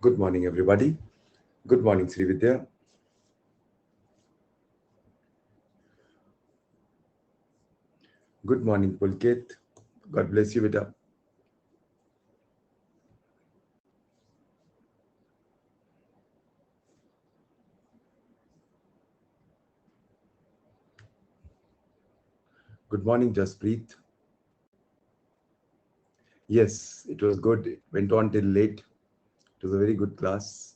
Good morning, everybody. Good morning, Sri Vidya. Good morning, Pulkit. God bless you, Vidya. Good morning, Jaspreet. Yes, it was good. It went on till late. It was a very good class.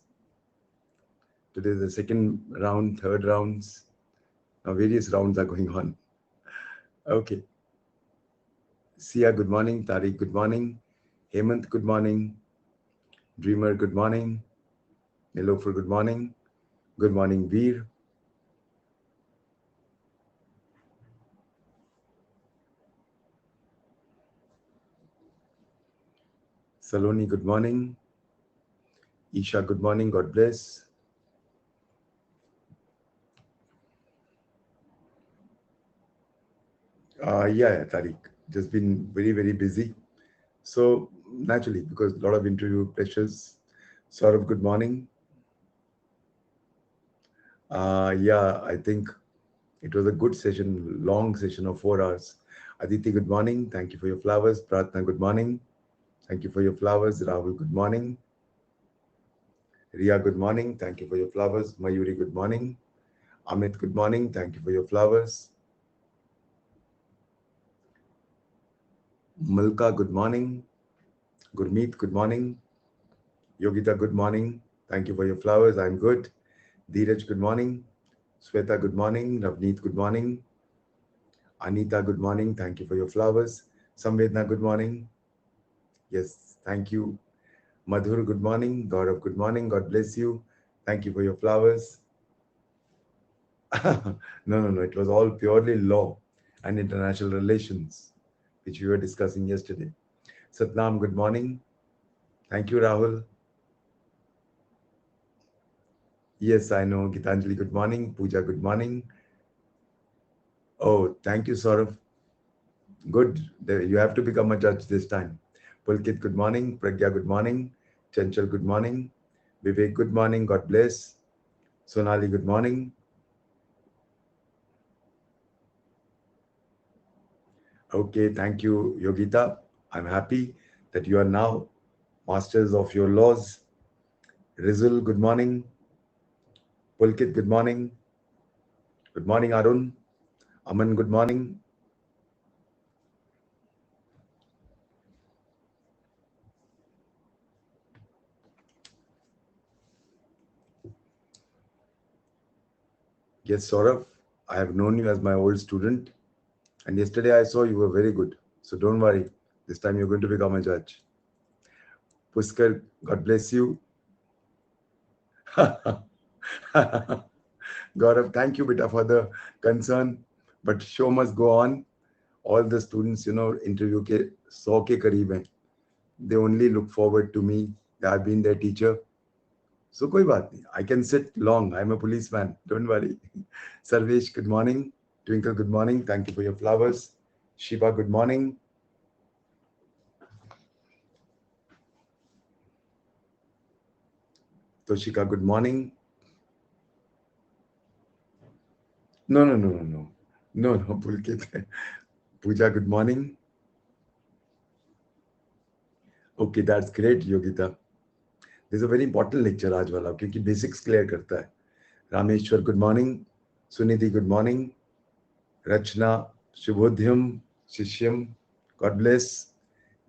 Today is the second round, third rounds. Now various rounds are going on. Okay. Sia, good morning. Tariq, good morning. Hemant, good morning. Dreamer, good morning. Nilofer, good morning. Good morning, Veer. Saloni, good morning. Isha, good morning. God bless. Yeah, Tariq. Just been very, very busy. So naturally, because a lot of interview pressures. Saurav, good morning. Yeah, I think it was a good session, long session of 4 hours. Aditi, good morning. Thank you for your flowers. Pratna, good morning. Thank you for your flowers. Rahul, good morning. Ria, good morning. Thank you for your flowers. Mayuri, good morning. Amit, good morning. Thank you for your flowers. Malka, good morning. Gurmeet, good morning. Yogita, good morning. Thank you for your flowers. I'm good. Dheeraj, good morning. Sweta, good morning. Ravneet, good morning. Anita, good morning. Thank you for your flowers. Samvedna, good morning. Yes, thank you. Madhur, good morning. Gaurav, good morning. God bless you. Thank you for your flowers. No. It was all purely law and international relations, which we were discussing yesterday. Satnam, good morning. Thank you, Rahul. Yes, I know. Gitanjali, good morning. Pooja, good morning. Oh, thank you, Saurav. Good. You have to become a judge this time. Pulkit, good morning. Pragya, good morning. Chanchal, good morning. Vivek, good morning. God bless. Sonali, good morning. Okay, thank you, Yogita. I'm happy that you are now masters of your laws. Rizul, good morning. Pulkit, good morning. Good morning, Arun. Aman, good morning. Yes, Saurav, I have known you as my old student, and yesterday I saw you were very good. So don't worry, this time you're going to become a judge. Puskar, God bless you. Gaurav, thank you, beta, for the concern, but show must go on. All the students, interview के 100 के करीब हैं. They only look forward to me. I've been their teacher. So कोई बात नहीं. I can sit long. I'm a policeman. Don't worry. Sarvesh, good morning. Twinkle, good morning. Thank you for your flowers. Shiva, good morning. Toshika, good morning. No. No, Pulkit. Pooja, good morning. Okay, that's great, Yogita. This is a very important lecture आज वाला क्योंकि basics clear करता है. Rameshwar, good morning. Sunidhi, good morning. Rachna, शुभोदयम, शिष्यम, God bless.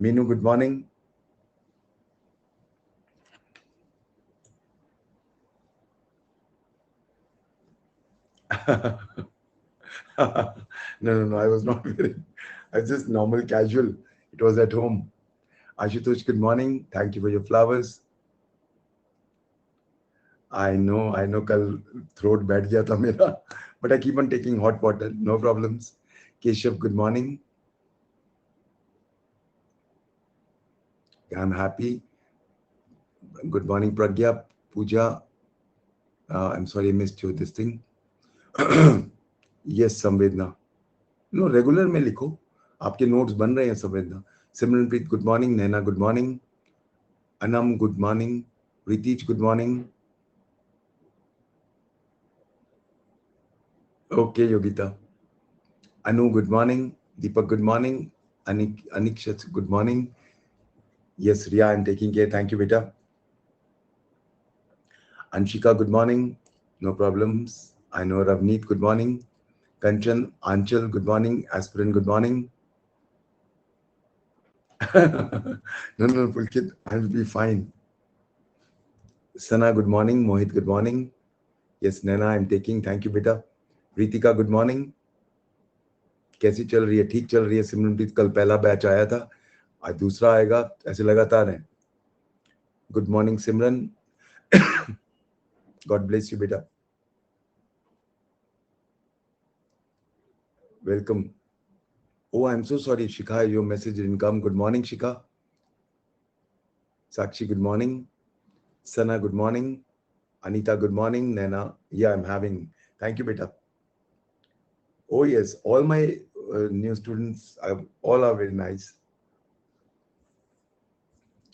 Meenu, good morning. No, I was not wearing. I was just normal casual. It was at home. Ashutosh, good morning. Thank you for your flowers. I know कल throat बैठ गया था मेरा, but I keep on taking hot water, no problems. Keshav, good morning. I'm happy. Good morning, Pragya, Pooja. I'm sorry I missed you this thing. Yes, Samvedna. No, regular में लिखो. आपके notes बन रहे हैं Samvedna. Simranpreet, good morning. Naina, good morning. Anam, good morning. Ritij, good morning. Okay, Yogita. Anu, good morning. Deepak, good morning. Anikshat, good morning. Yes, Ria, I'm taking care. Thank you, beta. Anshika, good morning. No problems. I know Ravneet, good morning. Kanchan, Anchal, good morning. Aspirin, good morning. No, Pulkit, I'll be fine. Sana, good morning. Mohit, good morning. Yes, Nana, I'm taking. Thank you, beta. Ritika, good morning. कैसी चल रही है? ठीक चल रही है सिमरनप्रीत? कल पहला बैच आया था, आज दूसरा आएगा, ऐसे लगातार है. Good morning Simran. God bless you बेटा. Welcome. Oh, I'm so sorry, Shikha, your message didn't come. Good morning, Shikha. Sakshi, good morning. Sana, good morning. Anita, good morning. Naina, yeah, I'm having. Thank you, beta. Oh, yes, all my new students, all are very nice.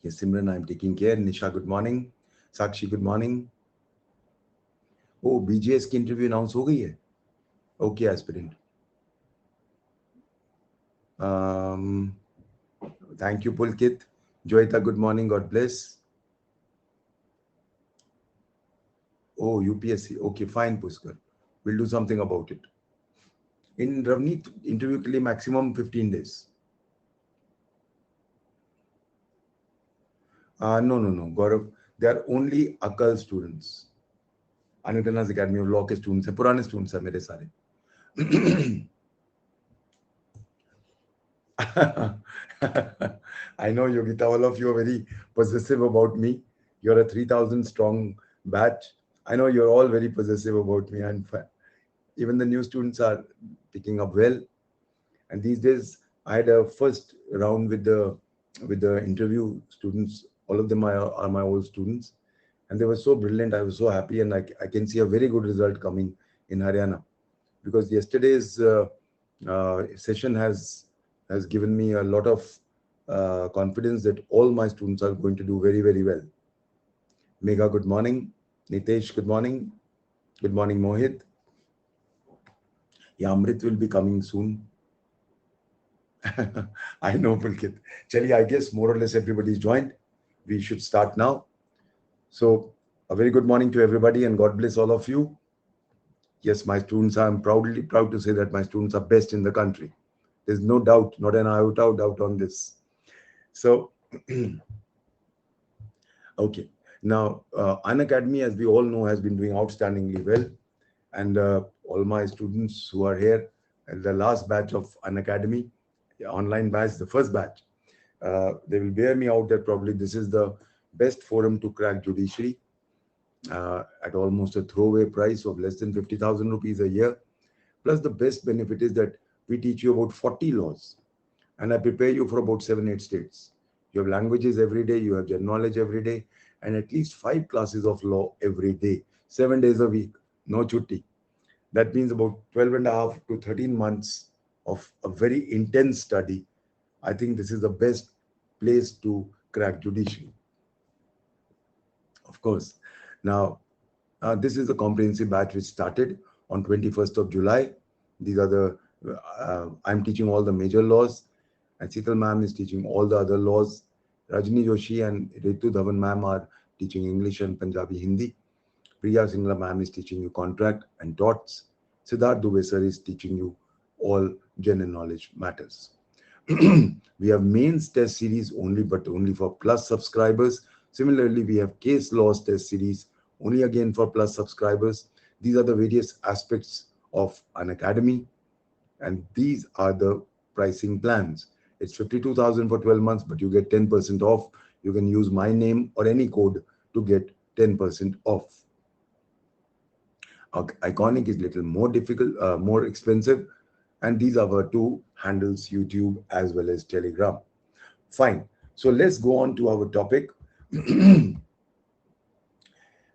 Yes, Simran, I'm taking care. Nisha, good morning. Sakshi, good morning. Oh, BGS की interview announce हो गई है. Okay, aspirant. Thank you, Pulkit. Joita, good morning. God bless. Oh, UPSC. Okay, fine, Puskar. We'll do something about it. In Ravneet, interview के लिए maximum 15 days. No, Gaurav. They are only Akal students. Anutana's Academy of Law के students हैं, पुराने students हैं मेरे सारे. I know, Yogita, all of you are very possessive about me. You're a 3,000 strong batch. I know you're all very possessive about me, and even the new students are picking up well. And these days, I had a first round with the interview students. All of them are my old students, and they were so brilliant. I was so happy, and I can see a very good result coming in Haryana, because yesterday's session has given me a lot of confidence that all my students are going to do very, very well. Megha, good morning. Nitesh, good morning. Good morning, Mohit. Yeah, Amrit will be coming soon. I know, Pulkit. Chali, I guess more or less everybody's joined. We should start now. So, a very good morning to everybody, and God bless all of you. Yes, my students, I'm proud to say that my students are best in the country. There's no doubt, not an iota of doubt on this. So, okay. Now, Unacademy, as we all know, has been doing outstandingly well. And all my students who are here, the last batch of Unacademy, the online batch, the first batch, they will bear me out that probably this is the best forum to crack judiciary at almost a throwaway price of less than 50,000 rupees a year. Plus, the best benefit is that we teach you about 40 laws, and I prepare you for about 7-8 states. You have languages every day, you have general knowledge every day, and at least 5 classes of law every day, 7 days a week, no chutti. That means about 12 and a half to 13 months of a very intense study. I think this is the best place to crack judiciary. Of course. Now, this is the comprehensive batch which started on 21st of July. These are the, I'm teaching all the major laws, and Sital ma'am is teaching all the other laws. Rajni Joshi and Ritu Dhawan ma'am are teaching English and Punjabi Hindi. Priya Singla ma'am is teaching you contract and torts. Siddharth Dubey sir is teaching you all general knowledge matters. We have mains test series only, but only for plus subscribers. Similarly, we have case laws test series only again for plus subscribers. These are the various aspects of Unacademy, and these are the pricing plans. It's 52,000 for 12 months, but you get 10% off. You can use my name or any code to get 10% off. Iconic is little more difficult, more expensive, and these are our two handles, YouTube as well as Telegram. Fine. So let's go on to our topic.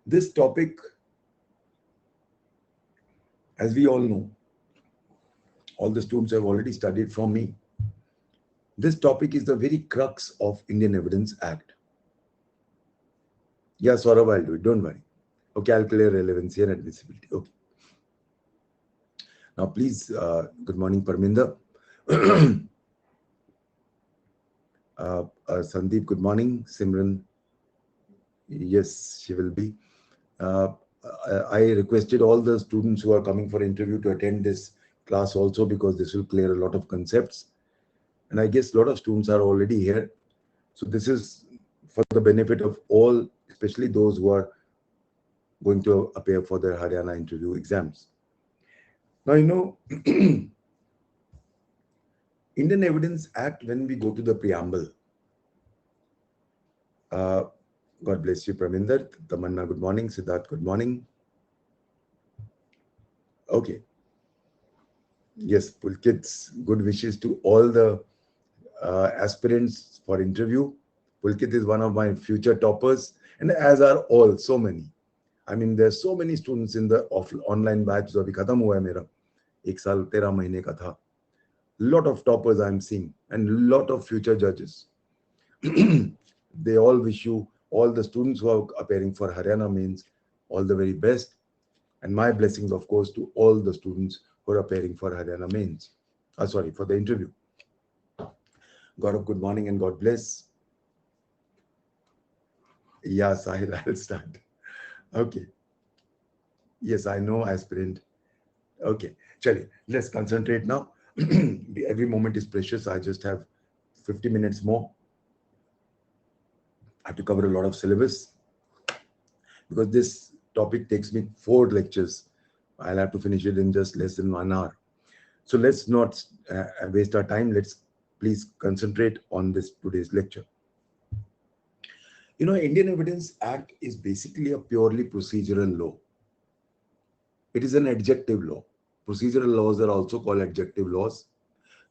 This topic, as we all know, all the students have already studied from me. This topic is the very crux of Indian Evidence Act. Yeah, Saurabh, I'll do it. Don't worry. Okay, I'll clear relevancy and admissibility. Okay. Now, please, good morning, Parminder. Sandeep, good morning. Simran, yes, she will be. Uh, I requested all the students who are coming for interview to attend this class also, because this will clear a lot of concepts. And I guess a lot of students are already here. So this is for the benefit of all, especially those who are going to appear for their Haryana interview exams. Now, Indian Evidence Act, when we go to the preamble, God bless you, Praminder. Tamanna, good morning. Siddharth, good morning. Okay. Yes, Pulkit's good wishes to all the aspirants for interview. Pulkit is one of my future toppers, and as are all, so many. I mean, there's so many students in the online batch. जो अभी खत्म हुआ है मेरा 1 साल 13 महीने का था. Lot of toppers I'm seeing, and lot of future judges. They all wish you, all the students who are appearing for Haryana mains, all the very best. And my blessings, of course, to all the students who are appearing for Haryana mains. Sorry, for the interview. Gaurav, good morning and God bless. Yeah, Sahil, I'll start. Okay. Yes, I know, aspirant. Okay, Chali, let's concentrate now. Every moment is precious. I just have 50 minutes more. I have to cover a lot of syllabus because this topic takes me 4 lectures. I'll have to finish it in just less than 1 hour. So let's not waste our time. Let's please concentrate on this today's lecture. Indian Evidence Act is basically a purely procedural law. It is an adjective law. Procedural laws are also called adjective laws.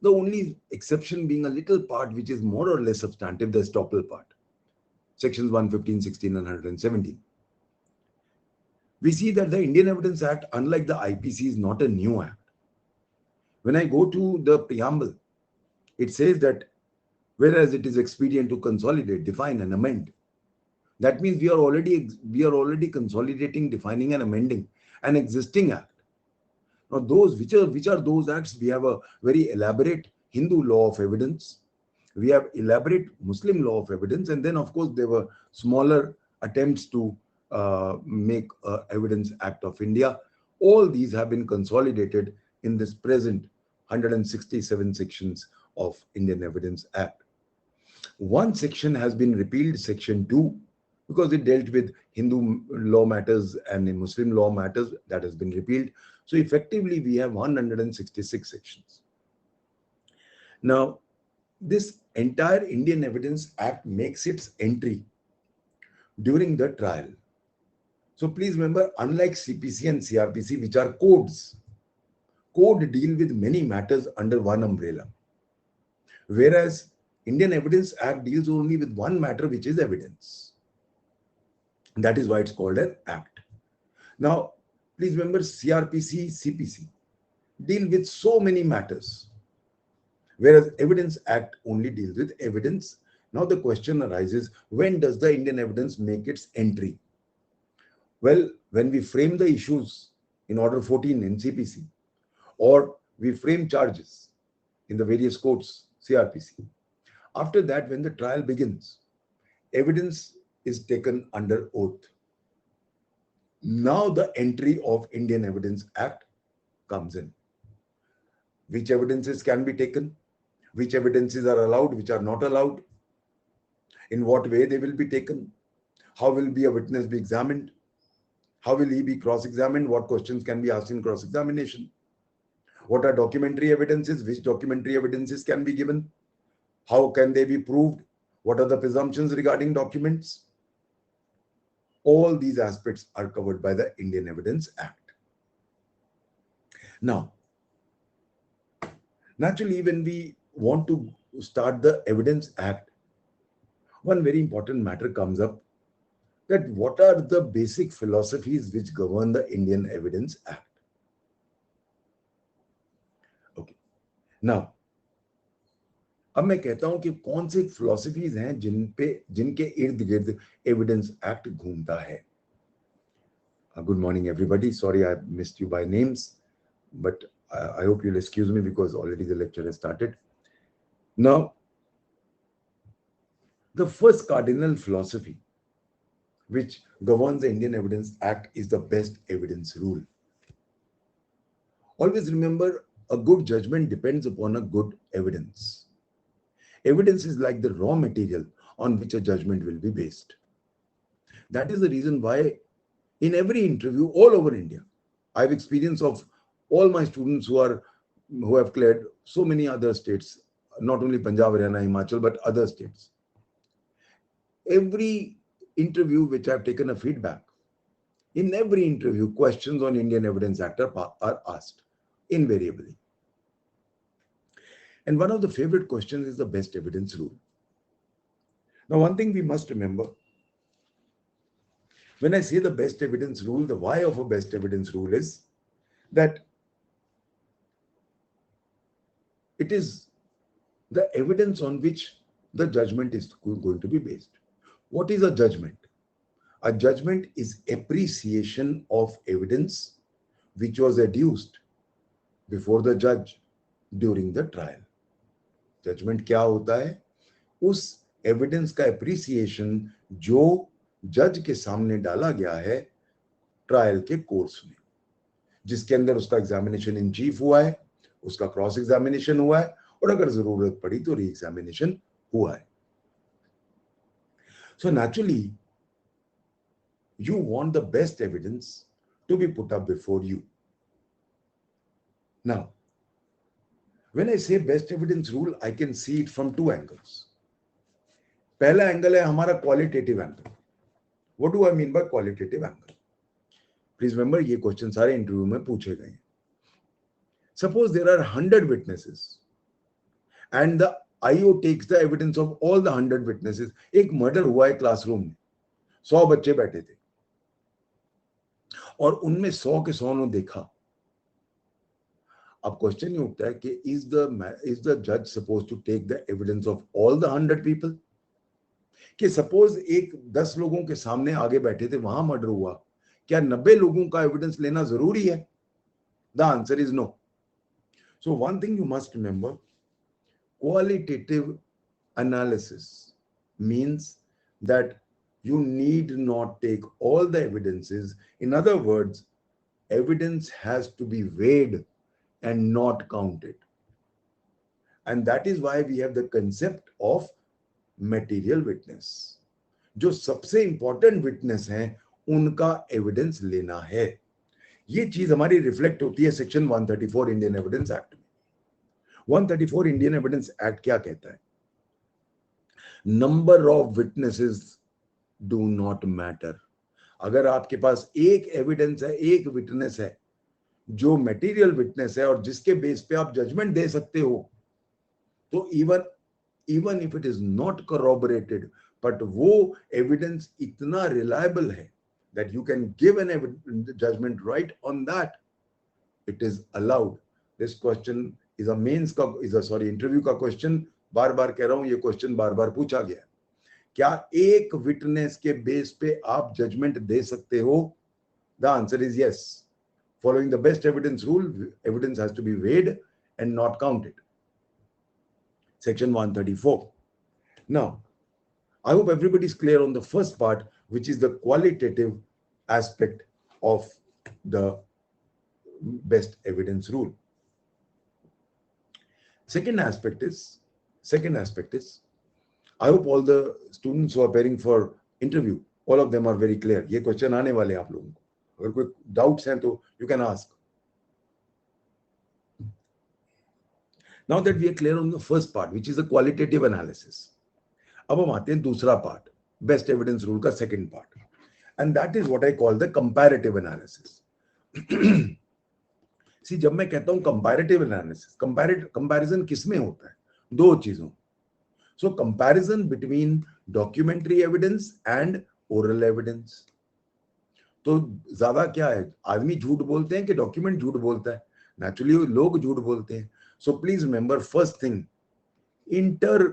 The only exception being a little part which is more or less substantive, the estoppel part. Sections 115, 16 and 117. We see that the Indian Evidence Act, unlike the IPC, is not a new act. When I go to the preamble, it says that whereas it is expedient to consolidate, define and amend. That means we are already consolidating, defining and amending an existing act. Now, which are those acts? We have a very elaborate Hindu law of evidence. We have elaborate Muslim law of evidence, and then of course there were smaller attempts to make Evidence Act of India. All these have been consolidated in this present 167 sections of Indian Evidence Act. One section has been repealed, section 2, because it dealt with Hindu law matters and in Muslim law matters. That has been repealed. So effectively we have 166 sections. Now, this entire Indian Evidence Act makes its entry during the trial. So please remember, unlike CPC and CRPC, which are codes, code deal with many matters under one umbrella. Whereas Indian Evidence Act deals only with one matter, which is evidence. That is why it's called an act. Now, please remember, CRPC, CPC deal with so many matters, whereas Evidence Act only deals with evidence. Now the question arises, when does the Indian evidence make its entry? Well, when we frame the issues in Order 14 in CPC, or we frame charges in the various courts, CRPC. After that, when the trial begins, evidence is taken under oath. Now the entry of Indian Evidence Act comes in. Which evidences can be taken? Which evidences are allowed, which are not allowed? In what way they will be taken? How will a witness be examined? How will he be cross-examined? What questions can be asked in cross-examination? What are documentary evidences? Which documentary evidences can be given? How can they be proved? What are the presumptions regarding documents? All these aspects are covered by the Indian Evidence Act. Now, naturally, when we want to start the Evidence Act, one very important matter comes up, that what are the basic philosophies which govern the Indian Evidence Act? Okay. Now, अब मैं कहता हूं कि कौन सी philosophies हैं जिनके इर्द गिर्द एविडेंस एक्ट घूमता है. Good morning everybody. Sorry I missed you by names, but I hope you'll excuse me because already the lecture has started. Now, the first cardinal philosophy which governs the Indian Evidence Act is the best evidence rule. Always remember, a good judgment depends upon a good evidence. Evidence is like the raw material on which a judgment will be based. That is the reason why in every interview all over India, I have experience of all my students who have cleared so many other states, not only Punjab, Haryana, Himachal, but other states. Every interview which I have taken a feedback, in every interview, questions on Indian Evidence Act are asked, invariably. And one of the favorite questions is the best evidence rule. Now, one thing we must remember, when I say the best evidence rule, the why of a best evidence rule is that it is the evidence on which the judgment is going to be based. What is a judgment? A judgment is appreciation of evidence which was adduced before the judge during the trial. Judgment क्या होता है? उस evidence का appreciation जो जज के सामने डाला गया है ट्रायल के कोर्स में, जिसके अंदर उसका एग्जामिनेशन इन चीफ हुआ है, उसका क्रॉस एग्जामिनेशन हुआ है, और अगर जरूरत पड़ी तो री एग्जामिनेशन हुआ है. So naturally, you want the best evidence to be put up before you. Now, when I say best evidence rule, I can see it from two angles. पहला एंगल है हमारा qualitative angle. What do I mean by qualitative angle? Please remember, ये question सारे interview में पूछे गए हैं. Suppose there are 100 witnesses and the IO takes the evidence of all the 100 witnesses. एक मर्डर हुआ है क्लासरूम में, 100 बच्चे बैठे थे और उनमें 100 के 100 ने देखा. अब क्वेश्चन ये उठता है कि is the judge supposed to take the evidence of all the 100 people? कि सपोज एक 10 लोगों के सामने आगे बैठे थे, वहां मर्डर हुआ, क्या 90 लोगों का एविडेंस लेना जरूरी है? The answer is no. So one thing you must remember, qualitative analysis means that you need not take all the evidences. In other words, evidence has to be weighed and not counted. And that is why we have the concept of material witness. जो सबसे important witness हैं उनका evidence लेना है. ये चीज हमारी reflect होती है सेक्शन 134 इंडियन एविडेंस एक्ट में. 134 इंडियन एविडेंस एक्ट क्या कहता है? Number of witnesses do not matter. अगर आपके पास एक एविडेंस है, एक विटनेस है जो मटेरियल विटनेस है और जिसके बेस पे आप जजमेंट दे सकते हो, तो even if it is not corroborated, but वो एविडेंस इतना रिलायबल है that you can give an judgment right on that, it is allowed. This question is a mains का इंटरव्यू का क्वेश्चन. बार बार कह रहा हूं, ये क्वेश्चन बार बार पूछा गया. क्या एक विटनेस के बेस पे आप जजमेंट दे सकते हो? The answer is yes. Following the best evidence rule, evidence has to be weighed and not counted. Section 134. Now, I hope everybody is clear on the first part, which is the qualitative aspect of the best evidence rule. Second aspect is, I hope all the students who are preparing for interview, all of them are very clear. ये question आने वाले आप लोगों को. अगर कोई doubts हैं तो you can ask. Now that we are clear on the first part, which is the qualitative analysis, अब हम आते हैं दूसरा part, best evidence rule का second part, and that is what I call the comparative analysis. See, जब मैं कहता हूं comparative analysis, comparison किसमें होता है? दो चीजों. So comparison between documentary evidence and oral evidence. तो ज्यादा क्या है, आदमी झूठ बोलते हैं कि डॉक्यूमेंट झूठ बोलता है? नेचुरली लोग झूठ बोलते हैं. So please remember, first thing, inter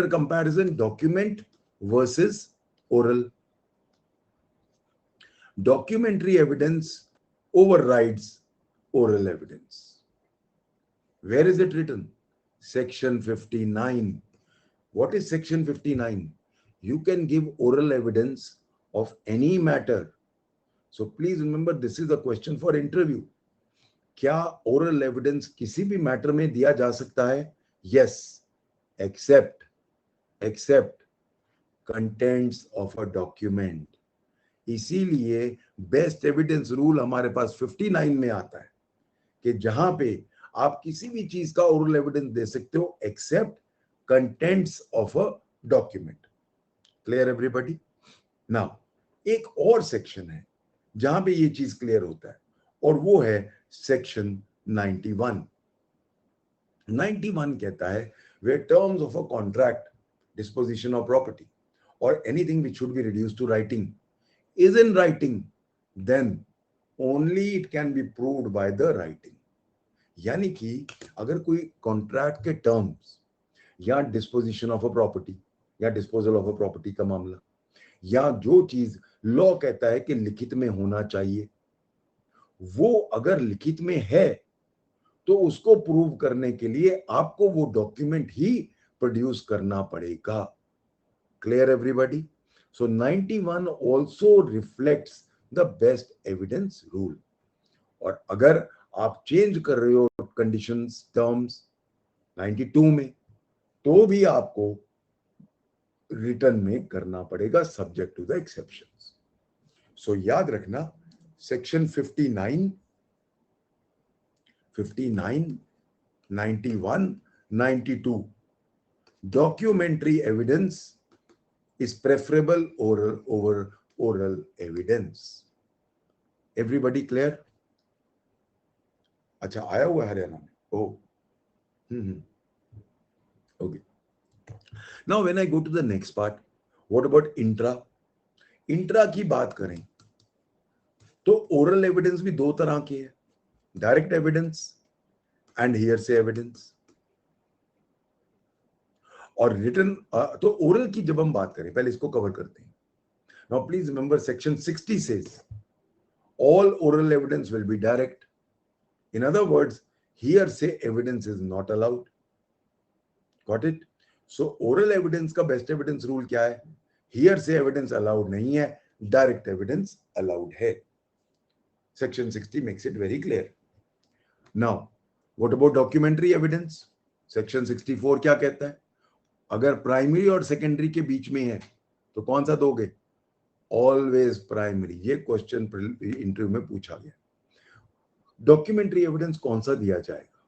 comparison document versus oral. Documentary evidence overrides oral evidence. Where is it written? Section 59. What is Section 59? You can give oral evidence of any matter. So please remember, this is a question for interview. क्या oral evidence किसी भी matter में दिया जा सकता है? Yes, except contents of a document. इसीलिए best evidence rule हमारे पास 59 में आता है कि जहां पे आप किसी भी चीज का ओरल एविडेंस दे सकते हो except contents of a document. Clear everybody? Now एक और सेक्शन है जहां पे ये चीज क्लियर होता है और वो है सेक्शन 91. 91 कहता है where terms of a contract, disposition of property or anything which should be reduced to writing is in writing, then only it can be proved by the writing. यानी कि अगर कोई कॉन्ट्रैक्ट के टर्म्स या disposition of a property या disposal of a property का मामला या जो चीज लॉ कहता है कि लिखित में होना चाहिए, वो अगर लिखित में है तो उसको प्रूव करने के लिए आपको वो डॉक्यूमेंट ही प्रोड्यूस करना पड़ेगा. Clear everybody? So 91 also reflects the best evidence rule. और अगर आप चेंज कर रहे हो कंडीशंस टर्म्स 92 में तो भी आपको रिटर्न में करना पड़ेगा सब्जेक्ट टू द एक्सेप्शंस. सो याद रखना section 59, 91, 92 documentary evidence is preferable over oral evidence. Everybody clear? अच्छा, आया हुआ हरियाणा में. Oh. Okay. Now when I go to the next part, what about intra? Intra की बात करें तो ओरल एविडेंस भी दो तरह के है, direct evidence and hearsay evidence. और रिटन तो ओरल की जब हम बात करें पहले इसको कवर करते हैं. Now please remember section 60 says all oral evidence will be direct. In other words, hearsay evidence is not allowed. Got it? So oral evidence का best evidence rule क्या है? Hearsay evidence allowed नहीं है, direct evidence allowed है. Section 60 makes it very clear. Now, what about documentary evidence? Section 64 क्या कहता है? अगर प्राइमरी और सेकेंडरी के बीच में है तो कौन सा दोगे? Always primary. ये क्वेश्चन इंटरव्यू में पूछा गया. डॉक्यूमेंट्री एविडेंस कौन सा दिया जाएगा?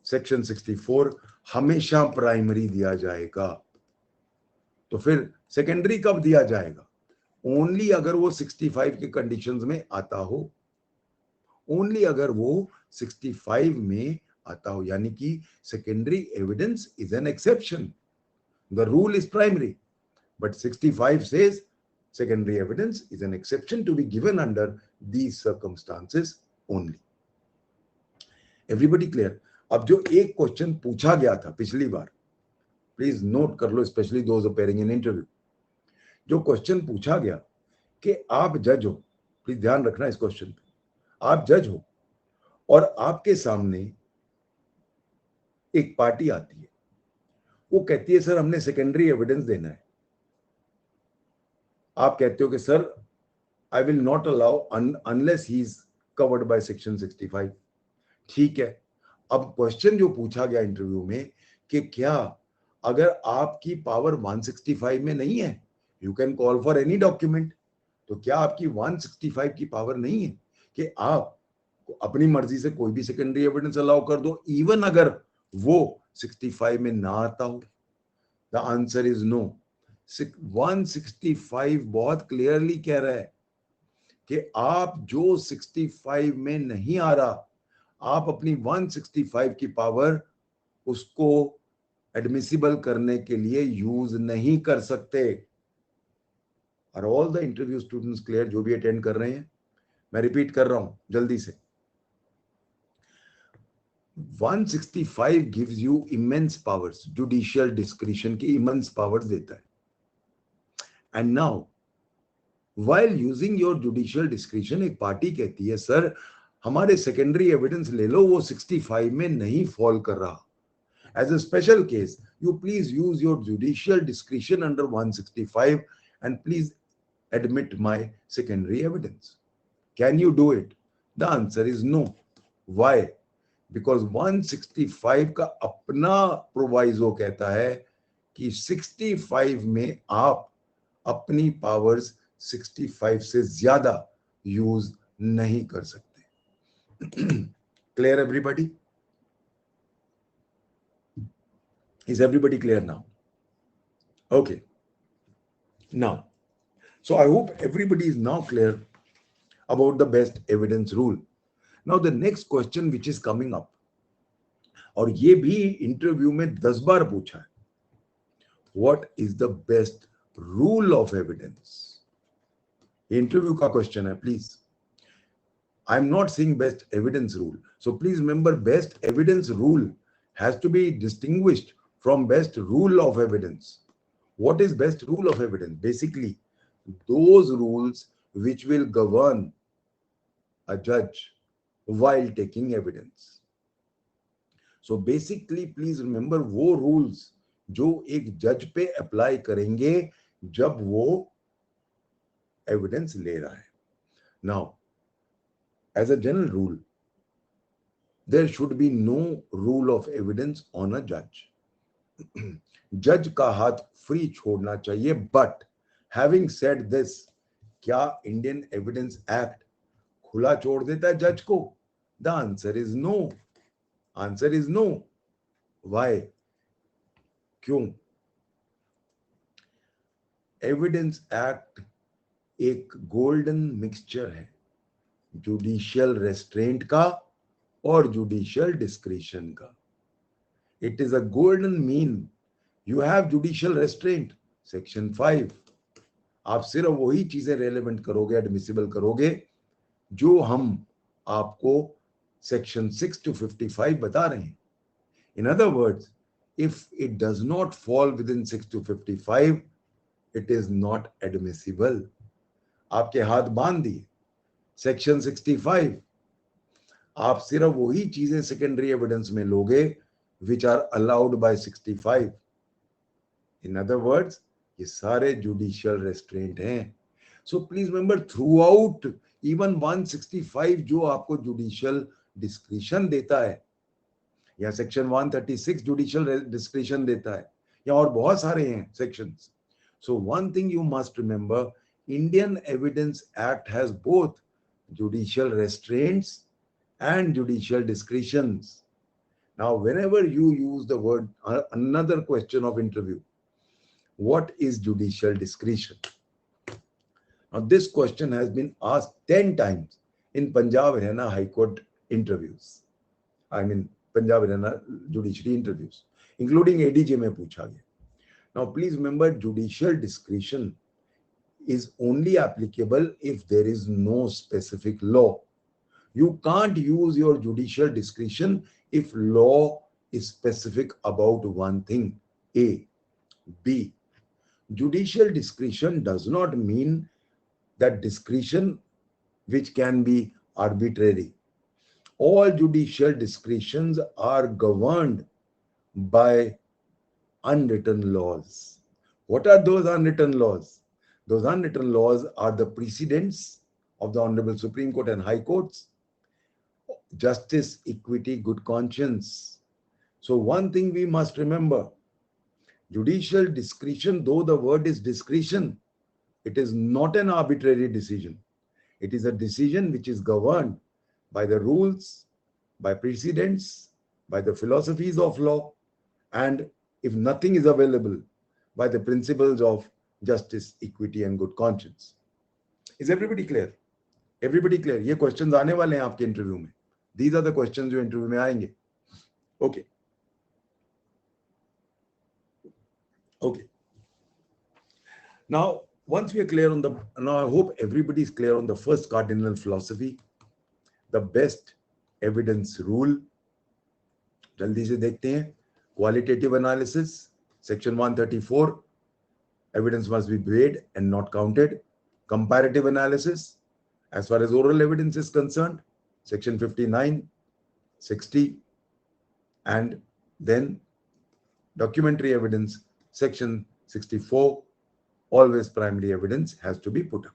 सेक्शन 64 हमेशा प्राइमरी दिया जाएगा. तो फिर सेकेंडरी कब दिया जाएगा? ओनली अगर वो 65 के कंडीशंस में आता हो. ओनली अगर वो 65 में आता हो, यानी कि secondary evidence is an exception. The rule is primary, but 65 says secondary evidence is an exception to be given under these circumstances only. Everybody clear? अब जो एक क्वेश्चन पूछा गया था पिछली बार, प्लीज नोट कर लो, specially those appearing in interview. जो क्वेश्चन पूछा गया कि आप जज हो, प्लीज ध्यान रखना इस क्वेश्चन पे. आप जज हो और आपके सामने एक पार्टी आती है, वो कहती है सर हमने सेकेंडरी एविडेंस देना है. आप कहते हो कि sir I will not allow unless he is covered by section 65. ठीक है. अब क्वेश्चन जो पूछा गया इंटरव्यू में कि क्या अगर आपकी पावर 165 में नहीं है, you can call for any document. तो क्या आपकी 165 की पावर नहीं है कि आप अपनी मर्जी से कोई भी सेकेंडरी एविडेंस अलाउ कर दो, इवन अगर वो 65 में ना आता हो? The answer is no. 165 बहुत क्लियरली कह रहा है कि आप जो 65 में नहीं आ रहा, आप अपनी 165 की पावर उसको एडमिसिबल करने के लिए यूज नहीं कर सकते. और all the interview students clear, जो भी अटेंड कर रहे हैं? मैं रिपीट कर रहा हूं जल्दी से. 165 gives you immense powers. Judicial discretion की immense powers देता है. And now, while using your judicial discretion, एक पार्टी कहती है सर हमारे सेकेंडरी एविडेंस ले लो, वो 65 में नहीं फॉल कर रहा. As a special case, you please use your judicial discretion under 165 and please admit my secondary evidence. Can you do it? The answer is no. Why? Because 165 का अपना proviso कहता है कि 65 में आप अपनी पावर्स 65 से ज्यादा यूज नहीं कर सकते. Clear everybody? Is everybody clear now? Okay. Now, so I hope everybody is now clear about the best evidence rule. Now the next question which is coming up, और ये भी इंटरव्यू में 10 बार पूछा है, what is the best rule of evidence? Interview का question है, please. I am not saying best evidence rule. So please remember, best evidence rule has to be distinguished from best rule of evidence. What is best rule of evidence? Basically, those rules which will govern a judge while taking evidence. So basically, please remember वो rules जो एक जज पे apply करेंगे जब वो evidence ले रहा है. Now, as a general rule, there should be no rule of evidence on a judge. जज का हाथ फ्री छोड़ना चाहिए. बट हैविंग सेड दिस, क्या इंडियन एविडेंस एक्ट खुला छोड़ देता है जज को? The answer is no. Answer is no. Why? क्यों? एविडेंस एक्ट एक गोल्डन मिक्सचर है जुडिशियल रेस्ट्रेंट का और जुडिशियल डिस्क्रिशन का. It is a golden mean. You have judicial restraint, section 5. आप सिर्फ वही चीजें रेलेवेंट करोगे, एडमिसिबल करोगे जो हम आपको सेक्शन 6 to 55 बता रहे हैं. In other words, if it does not fall within 6 to 55, it is not admissible. आपके हाथ बांध दिए. सेक्शन 65, आप सिर्फ वही चीजें सेकेंडरी एविडेंस में लोगे which are allowed by 65. In other words, ये सारे judicial restraint हैं. So please remember, throughout even 165 जो आपको judicial discretion देता है, या section 136 judicial discretion देता है, या और बहुत सारे हैं sections. So one thing you must remember, Indian Evidence Act has both judicial restraints and judicial discretions. Now, whenever you use the word, another question of interview, what is judicial discretion? Now, this question has been asked 10 times in Punjab Haryana High Court interviews. I mean, Punjab Haryana judiciary interviews, including ADJ में पूछा गया. Now, please remember, judicial discretion is only applicable if there is no specific law. You can't use your judicial discretion if law is specific about one thing. A. B. Judicial discretion does not mean that discretion which can be arbitrary. All judicial discretions are governed by unwritten laws. What are those unwritten laws? Those unwritten laws are the precedents of the Honorable Supreme Court and High Courts. Justice, equity, good conscience. So one thing we must remember, judicial discretion, though the word is discretion, it is not an arbitrary decision. It is a decision which is governed by the rules, by precedents, by the philosophies of law, and if nothing is available, by the principles of justice, equity, and good conscience. Is everybody clear? Everybody clear? ये questions आने वाले हैं आपके interview में. These are the questions जो interview में आएंगे. Okay. Okay. Now, once we are clear on now I hope everybody is clear on the first cardinal philosophy, the best evidence rule. जल्दी से देखते हैं. Qualitative analysis, section 134, evidence must be weighed and not counted. Comparative analysis, as far as oral evidence is concerned, section 59, 60, and then documentary evidence, section 64, always primary evidence has to be put up.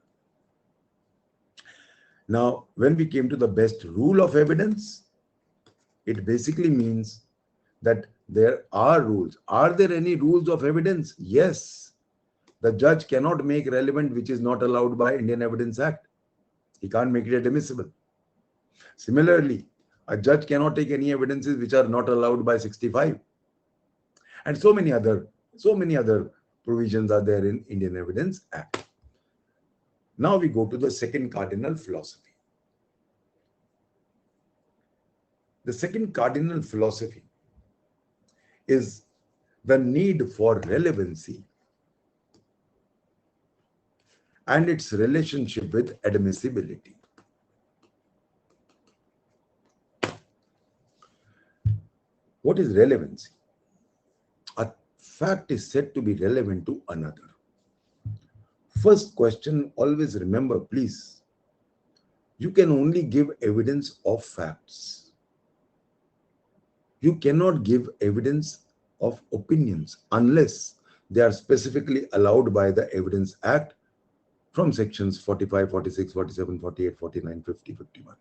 Now, when we came to the best rule of evidence, it basically means that there are rules. Are there any rules of evidence? Yes. The judge cannot make relevant which is not allowed by Indian Evidence Act. He can't make it admissible. Similarly, a judge cannot take any evidences which are not allowed by 65. And so many other provisions are there in Indian Evidence Act. Now we go to the second cardinal philosophy. The second cardinal philosophy is the need for relevancy and its relationship with admissibility. What is relevancy? A fact is said to be relevant to another. First question, always remember, please, you can only give evidence of facts. You cannot give evidence of opinions unless they are specifically allowed by the Evidence Act from sections 45, 46, 47, 48, 49, 50, 51.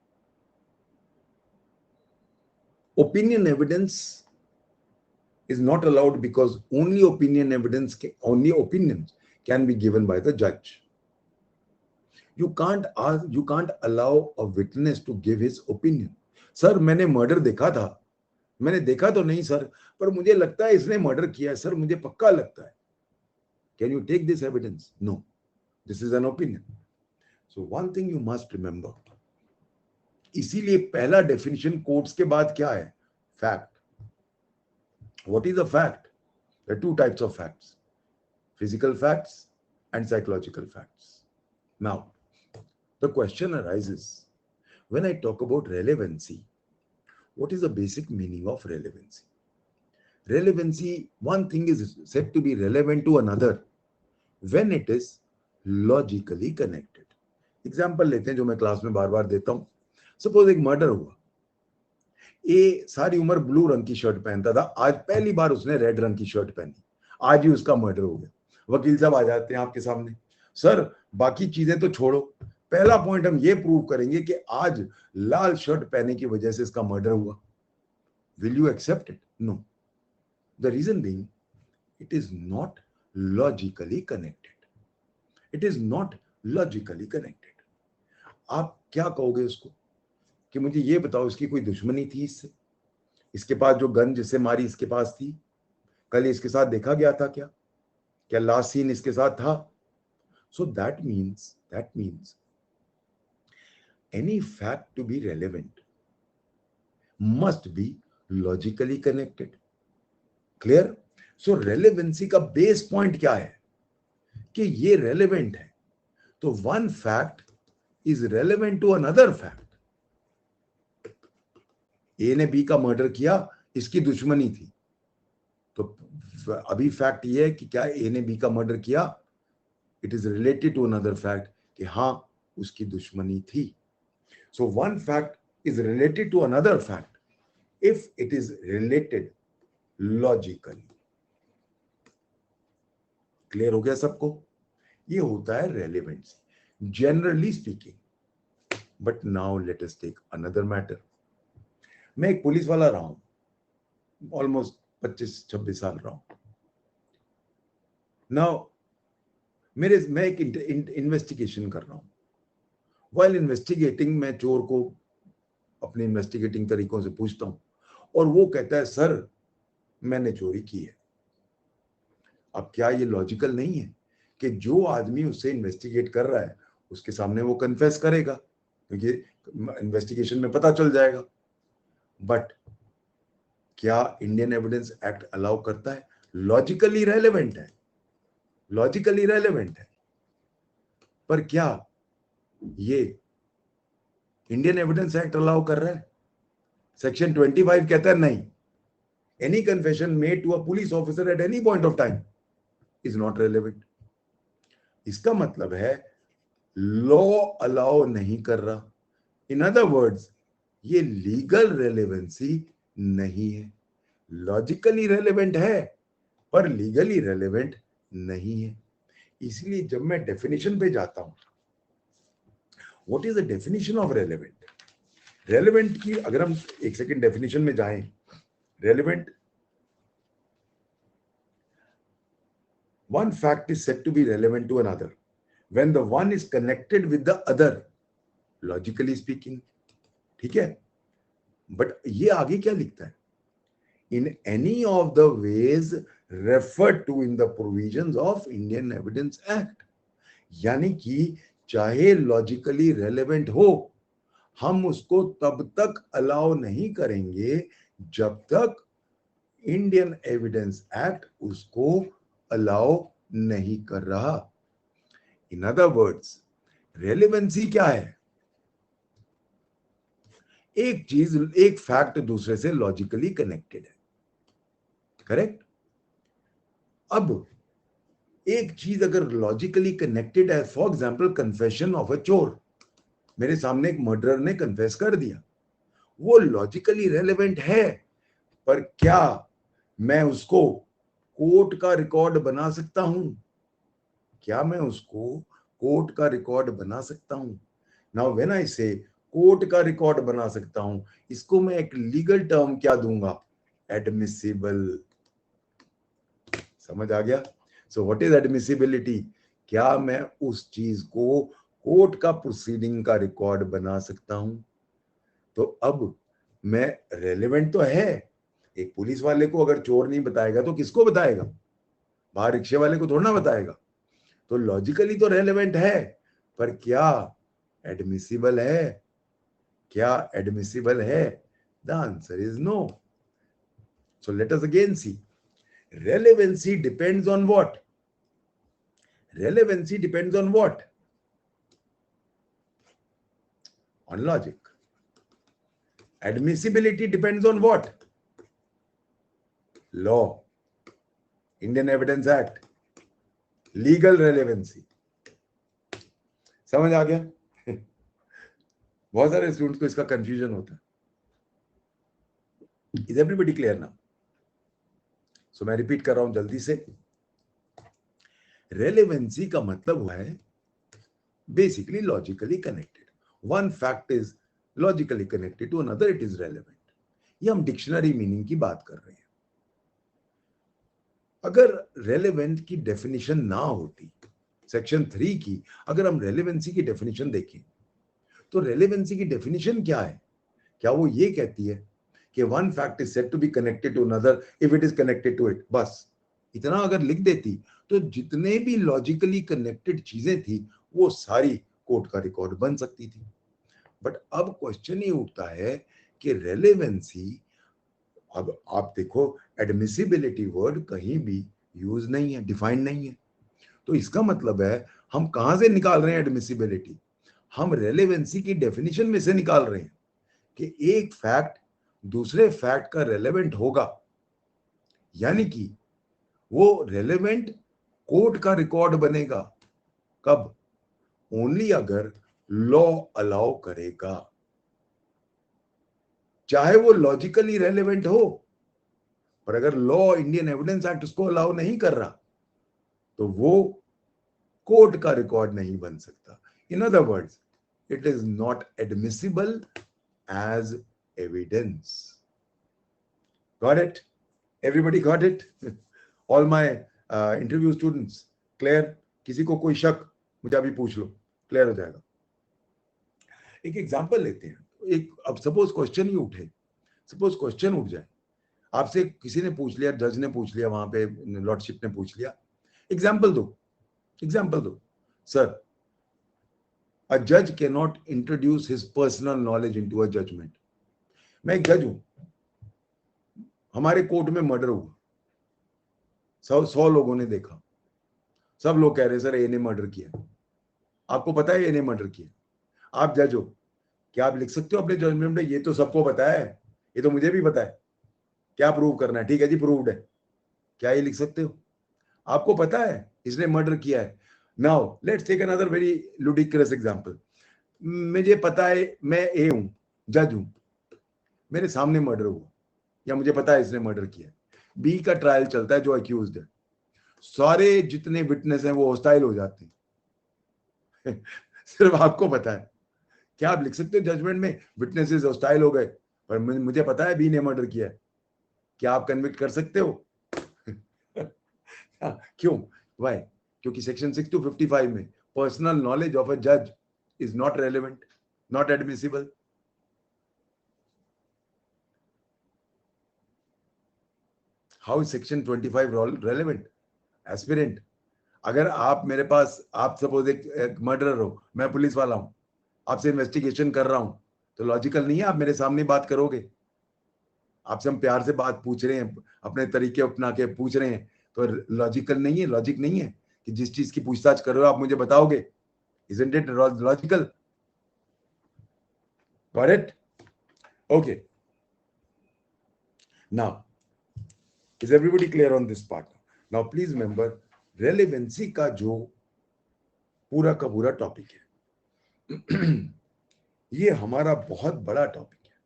Opinion evidence is not allowed because only opinions can be given by the judge. You can't allow a witness to give his opinion. Sir, मैंने murder देखा था. मैंने देखा तो नहीं sir, पर मुझे लगता है इसने मर्डर किया है सर, मुझे पक्का लगता है. Can you take this evidence? No. This is an opinion. So one thing you must remember. इसीलिए पहला डेफिनेशन कोर्ट्स के बाद क्या है? Fact. What is a fact? There are two types of facts: physical facts and psychological facts. Now, the question arises, when I talk about relevancy, what is the basic meaning of relevancy? Relevancy, one thing is said to be relevant to another when it is logically connected. Example लेते हैं जो मैं class में बार बार देता हूं. Suppose एक murder हुआ. ये सारी उम्र ब्लू रंग की शर्ट पहनता था, आज पहली बार उसने रेड रंग की शर्ट पहनी, आज ही उसका मर्डर हो गया. वकील साहब आ जाते हैं आपके सामने. सर, बाकी चीजें तो छोड़ो, पहला पॉइंट हम ये प्रूव करेंगे कि आज लाल शर्ट पहने की वजह से इसका मर्डर हुआ. Will you accept it? No. The reason being, it is not logically connected. It is not logically connected. आप क्या कहोगे उसको कि मुझे ये बताओ, इसकी कोई दुश्मनी थी इससे? इसके पास जो गन जिससे मारी इसके पास थी? कल इसके साथ देखा गया था क्या? क्या लास्ट सीन इसके साथ था? So that means any fact to be relevant must be logically connected. Clear? So relevancy का base point क्या है? कि ये relevant है. तो one fact is relevant to another fact. ए ने बी का मर्डर किया, इसकी दुश्मनी थी, तो अभी फैक्ट ये है कि क्या ए ने बी का मर्डर किया, it is related to another fact कि हाँ उसकी दुश्मनी थी. So one fact is related to another fact if it is related logically. Clear हो गया सबको? ये होता है relevancy generally speaking. But now let us take another matter. मैं एक पुलिस वाला रहा हूं, ऑलमोस्ट 25-26 साल रहा हूं. नाउ मैं एक इन्वेस्टिगेशन कर रहा हूं. वाइल इन्वेस्टिगेटिंग, मैं चोर को अपने इन्वेस्टिगेटिंग तरीकों से पूछता हूं और वो कहता है सर मैंने चोरी की है. अब क्या ये लॉजिकल नहीं है कि जो आदमी उससे इन्वेस्टिगेट कर रहा है उसके सामने वो कन्फेस करेगा, क्योंकि इन्वेस्टिगेशन में पता चल जाएगा. बट क्या इंडियन एविडेंस एक्ट अलाउ करता है? लॉजिकली रेलेवेंट है, लॉजिकली रेलेवेंट है, पर क्या ये इंडियन एविडेंस एक्ट अलाउ कर रहा है? सेक्शन 25 कहता है नहीं, any confession made to a police officer at any point of time is not relevant. इसका मतलब है लॉ अलाउ नहीं कर रहा. इन अदर वर्ड्स, ये लीगल रेलेवेंसी नहीं है. लॉजिकली रेलेवेंट है पर लीगली रेलेवेंट नहीं है. इसलिए जब मैं डेफिनेशन पे जाता हूं, what is the definition of relevant? Relevant की अगर हम एक सेकंड डेफिनेशन में जाएं, relevant, one fact is said to be relevant to another when the one is connected with the other, logically speaking. ठीक है, बट ये आगे क्या लिखता है? In any of the ways referred to in the provisions of Indian Evidence Act. यानी कि चाहे लॉजिकली रेलेवेंट हो, हम उसको तब तक अलाउ नहीं करेंगे जब तक इंडियन एविडेंस एक्ट उसको अलाउ नहीं कर रहा. इन अदर वर्ड्स, रेलेवेंसी क्या है? एक चीज, एक फैक्ट दूसरे से लॉजिकली कनेक्टेड है, करेक्ट? अब एक चीज अगर लॉजिकली कनेक्टेड है, for example confession of a चोर, मेरे सामने एक मर्डरर ने कन्फेस कर दिया, वो लॉजिकली रेलेवेंट है, पर क्या मैं उसको कोर्ट का रिकॉर्ड बना सकता हूं? क्या मैं उसको कोर्ट का रिकॉर्ड बना सकता हूं? नाउ व्हेन आई से कोर्ट का रिकॉर्ड बना सकता हूं, इसको मैं एक लीगल टर्म क्या दूंगा? एडमिसिबल. समझ आ गया? So what is admissibility? क्या मैं उस चीज को कोर्ट का प्रोसीडिंग का रिकॉर्ड बना सकता हूं? तो अब मैं रेलेवेंट तो है. एक पुलिस वाले को अगर चोर नहीं बताएगा तो किसको बताएगा? बाहर रिक्शे वाले को थोड़ा ना बताएगा. तो लॉजिकली तो रेलेवेंट है, पर क्या एडमिसिबल है? क्या एडमिसिबल है? The answer is no. So let us again see. Relevancy depends on what? Relevancy depends on what? On logic. Admissibility depends on what? Law. Indian Evidence Act. Legal relevancy. समझ आ गया? बहुत सारे students को इसका confusion होता है. Is everybody clear now? So मैं repeat कर रहा हूं जल्दी से. रेलेवेंसी का मतलब हुआ है basically logically connected. One fact is logically connected to another, it is relevant. ये हम डिक्शनरी मीनिंग की बात कर रहे हैं. अगर रेलेवेंट की डेफिनेशन ना होती, सेक्शन 3 की अगर हम रेलेवेंसी की डेफिनेशन देखें, तो रेलेवेंसी की डेफिनेशन क्या है? क्या वो ये कहती है कि one fact is said to be connected to another if it is connected to it? बस इतना अगर लिख देती तो जितने भी लॉजिकली कनेक्टेड चीजें थी वो सारी कोर्ट का रिकॉर्ड बन सकती थी. बट अब क्वेश्चन ये उठता है कि रेलेवेंसी, अब आप देखो एडमिसिबिलिटी वर्ड कहीं भी यूज नहीं है, डिफाइन नहीं है. तो इसका मतलब है हम कहां से निकाल रहे हैं एडमिसिबिलिटी? हम रेलेवेंसी की डेफिनेशन में से निकाल रहे हैं कि एक फैक्ट दूसरे फैक्ट का रेलेवेंट होगा, यानी कि वो रेलेवेंट कोर्ट का रिकॉर्ड बनेगा. कब? ओनली अगर लॉ अलाउ करेगा. चाहे वो लॉजिकली रेलेवेंट हो, पर अगर लॉ, इंडियन एविडेंस एक्ट उसको अलाउ नहीं कर रहा, तो वो कोर्ट का रिकॉर्ड नहीं बन सकता. In other words, it is not admissible as evidence. Got it? Everybody got it? All my interview students clear? किसी को कोई शक मुझे अभी पूछ लो, क्लियर हो जाएगा. एक एग्जांपल लेते हैं. एक, अब सपोज क्वेश्चन ही उठे, सपोज क्वेश्चन उठ जाए, आपसे किसी ने पूछ लिया, जज ने पूछ लिया, वहां पे लॉर्डशिप ने पूछ लिया, एग्जांपल दो, एग्जांपल दो. सर, अ जज can not introduce his personal knowledge into a judgment. मैं एक जज हूं, हमारे कोर्ट में मर्डर हुआ, 100 लोगों ने देखा, सब लोग कह रहे सर ए ने मर्डर किया. आपको पता है ए ने मर्डर किया, आप जज हो, क्या आप लिख सकते हो अपने जजमेंट में ये तो सबको पता है, ये तो मुझे भी पता है? क्या प्रूव करना है? ठीक है जी, प्रूव्ड है। क्या ये लिख सकते हो? आपको पता है इसने मर्डर किया है। Now let's take another very ludicrous example. मुझे पता है, मैं ए हूं, जज हूं, मेरे सामने मर्डर हुआ, या मुझे पता है इसने मर्डर किया है। बी का ट्रायल चलता है, जो अक्यूज्ड है। सारे जितने विटनेस हैं वो हॉस्टाइल हो जाते हैं। सिर्फ आपको पता है। क्या आप लिख सकते हो जजमेंट में विटनेसेस हॉस्टाइल हो गए, पर मुझे पता है बी ने मर्डर किया है? क्या आप कन्विक्ट कर सकते हो? क्यों? वाई? क्योंकि सेक्शन 6 to 55 में पर्सनल नॉलेज ऑफ अ जज is not relevant, not admissible. How is section 25 relevant? Aspirant, अगर आप मेरे पास, आप सपोज एक मर्डरर हो, मैं पुलिस वाला हूं, आपसे इन्वेस्टिगेशन कर रहा हूं, तो लॉजिकल नहीं है आप मेरे सामने बात करोगे? आपसे हम प्यार से बात पूछ रहे हैं, अपने तरीके अपना के पूछ रहे हैं, तो लॉजिकल नहीं है, लॉजिक नहीं है कि जिस चीज की पूछताछ कर रहे हो आप मुझे बताओगे? Isn't it logical? Got it? Okay. Now, is everybody clear on this part? Now, please remember, relevancy का जो पूरा का पूरा टॉपिक है, ये हमारा बहुत बड़ा टॉपिक है।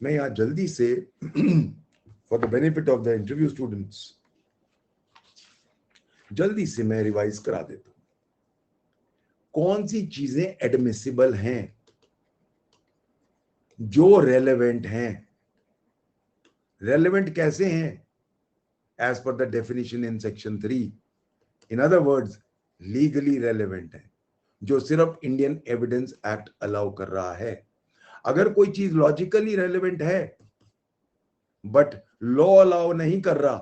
मैं यहां जल्दी से for the benefit of the interview students जल्दी से मैं रिवाइज करा देता हूं कौन सी चीजें एडमिसिबल हैं, जो रेलेवेंट हैं। रेलेवेंट कैसे हैं? As per the definition in section 3, in other words legally relevant है, जो सिर्फ इंडियन एविडेंस एक्ट अलाउ कर रहा है। अगर कोई चीज लॉजिकली रेलेवेंट है बट लॉ अलाउ नहीं कर रहा,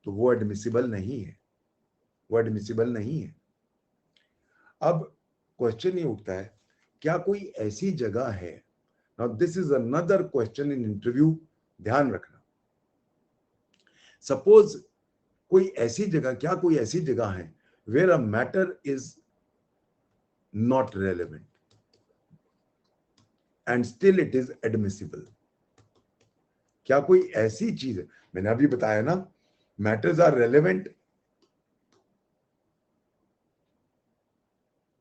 तो वो एडमिसिबल नहीं है, वो एडमिसिबल नहीं है। अब क्वेश्चन ये उठता है, क्या कोई ऐसी जगह है? Now this is another question in interview, ध्यान रखना। सपोज कोई ऐसी जगह, क्या कोई ऐसी जगह है where a matter is not relevant and still it is admissible? क्या कोई ऐसी चीज है? मैंने अभी बताया ना, matters are relevant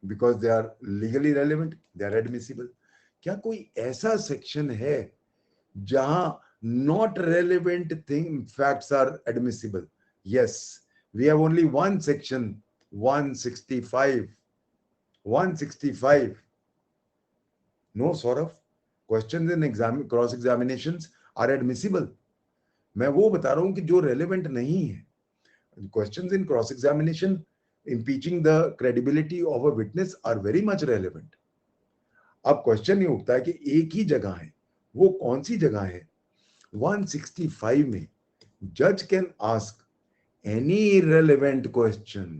because they are legally relevant, they are admissible. क्या कोई ऐसा सेक्शन है जहां not relevant thing facts are admissible? Yes, we have only one section, 165। 165। No Saurabh, questions in exam cross examinations are admissible. मैं वो बता रहा हूं कि जो रेलेवेंट नहीं है। Questions in cross examination impeaching the credibility of a witness are very much relevant. अब क्वेश्चन ये उठता है कि एक ही जगह है, वो कौन सी जगह है? 165 में जज can ask any irrelevant question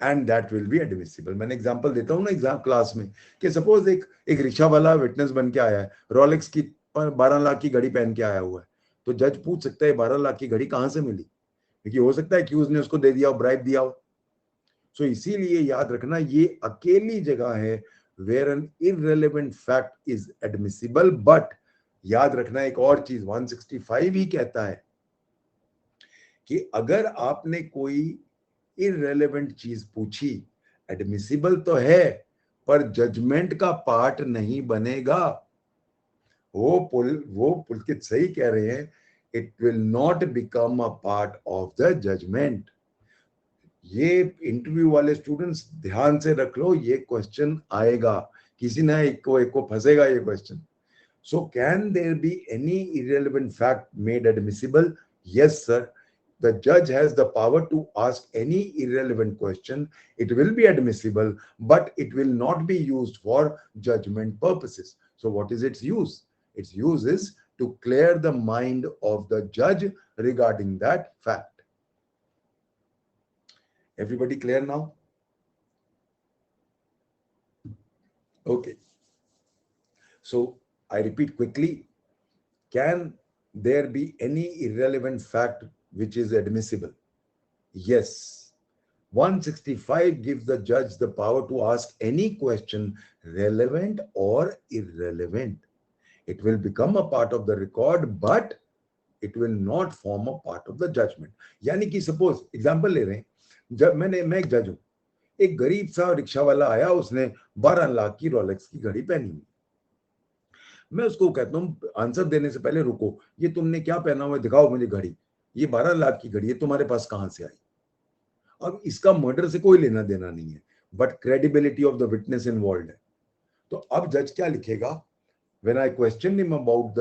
and that will be admissible. मैंने एग्जांपल देता हूं ना एग्जाम क्लास में, कि सपोज एक रिक्शा वाला विटनेस बन के आया है, रोलेक्स की 12 लाख की घड़ी पहन के आया हुआ है, तो जज पूछ सकता है 12 लाख की घड़ी कहां से मिली, क्योंकि हो सकता है एक्यूज ने उसको दे दिया हो, ब्राइब दिया हो। सो इसीलिए याद रखना, ये अकेली जगह है where an irrelevant fact is admissible. But याद रखना एक और चीज, 165 ही कहता है कि अगर आपने कोई इररिलेवेंट चीज पूछी, एडमिसिबल तो है पर जजमेंट का पार्ट नहीं बनेगा। वो पुलकित सही कह रहे हैं, it will not become a part of the judgment. ये इंटरव्यू वाले स्टूडेंट्स ध्यान से रख लो, ये क्वेश्चन आएगा, किसी ना एक को फंसेगा ये question. So can there be any irrelevant fact made admissible? Yes sir, the judge has the power to ask any irrelevant question. It will be admissible, but it will not be used for judgment purposes. So what is its use? Its use is to clear the mind of the judge regarding that fact. Everybody clear now? Okay. So I repeat quickly, can there be any irrelevant fact which is admissible? Yes. 165 gives the judge the power to ask any question, relevant or irrelevant. It will become a part of the record, but it will not form a part of the judgment. यानी कि suppose example ले रहे हैं, जब मैं एक जज हूं, एक गरीब सा रिक्शा वाला आया, उसने 12 लाख की रोलेक्स की घड़ी पहनी हुई, मैं उसको कहता हूँ आंसर देने से पहले रुको, ये तुमने क्या पहना हुआ है, दिखाओ मुझे घड़ी, ये 12 लाख की घड़ी है, तुम्हारे पास कहां से आई? अब इसका मर्डर से कोई लेना देना नहीं है, but credibility of the witness involve है। तो अब जज क्या लिखेगा? When I questioned him about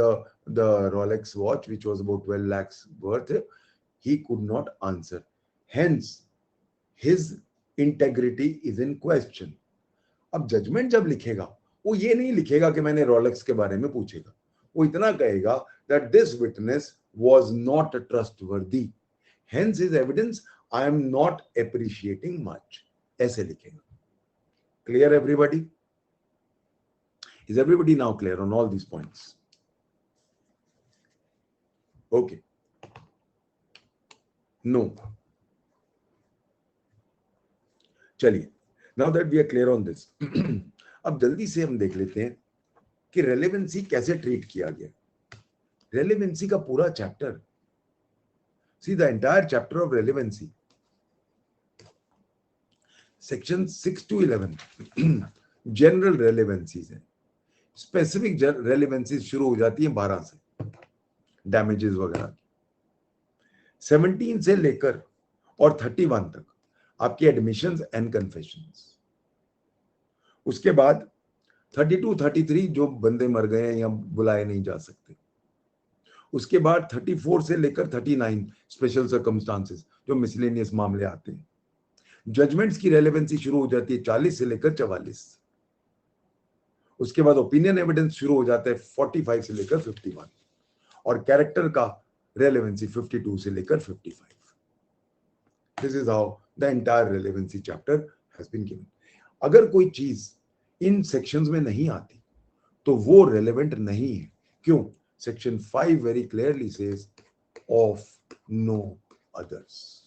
the Rolex watch, which was about 12 lakhs worth, he could not answer. Hence, his integrity is in question. अब जजमेंट जब लिखेगा, वो ये नहीं लिखेगा कि मैंने रोलेक्स के बारे में पूछेगा, वो इतना कहेगा that this witness was not trustworthy. Hence his evidence I am not appreciating much. ऐसे लिखेगा. Clear everybody? Is everybody now clear on all these points? Okay. No. चलिए, now that we are clear on this, अब जल्दी से हम देख लेते हैं कि रेलेवेंसी कैसे ट्रीट किया गया. रेलेवेंसी का पूरा chapter, see the entire chapter of relevancy, section 6 to 11 general relevancies है. स्पेसिफिक रेलेवेंसीज शुरू हो जाती है 12 से, डैमेजेस वगैरह. 17 से लेकर और 31 तक आपकी एडमिशंस एंड कन्फेशंस. उसके बाद 32, 33 जो बंदे मर गए हैं या बुलाए नहीं जा सकते. उसके बाद 34 से लेकर 39 स्पेशल सर्कमस्टांसेस जो मिसलेनियस मामले आते हैं. जजमेंट्स की रेलेवेंसी शुरू हो जाती है 40 से लेकर 44. उसके बाद ओपिनियन एविडेंस शुरू हो जाता है 45 से लेकर 51, और कैरेक्टर का रेलेवेंसी 52 से लेकर 55. This is how the entire relevancy chapter has been given. अगर कोई चीज इन सेक्शंस में नहीं आती तो वो रेलेवेंट नहीं है. क्यों? Section 5 very clearly says of no others.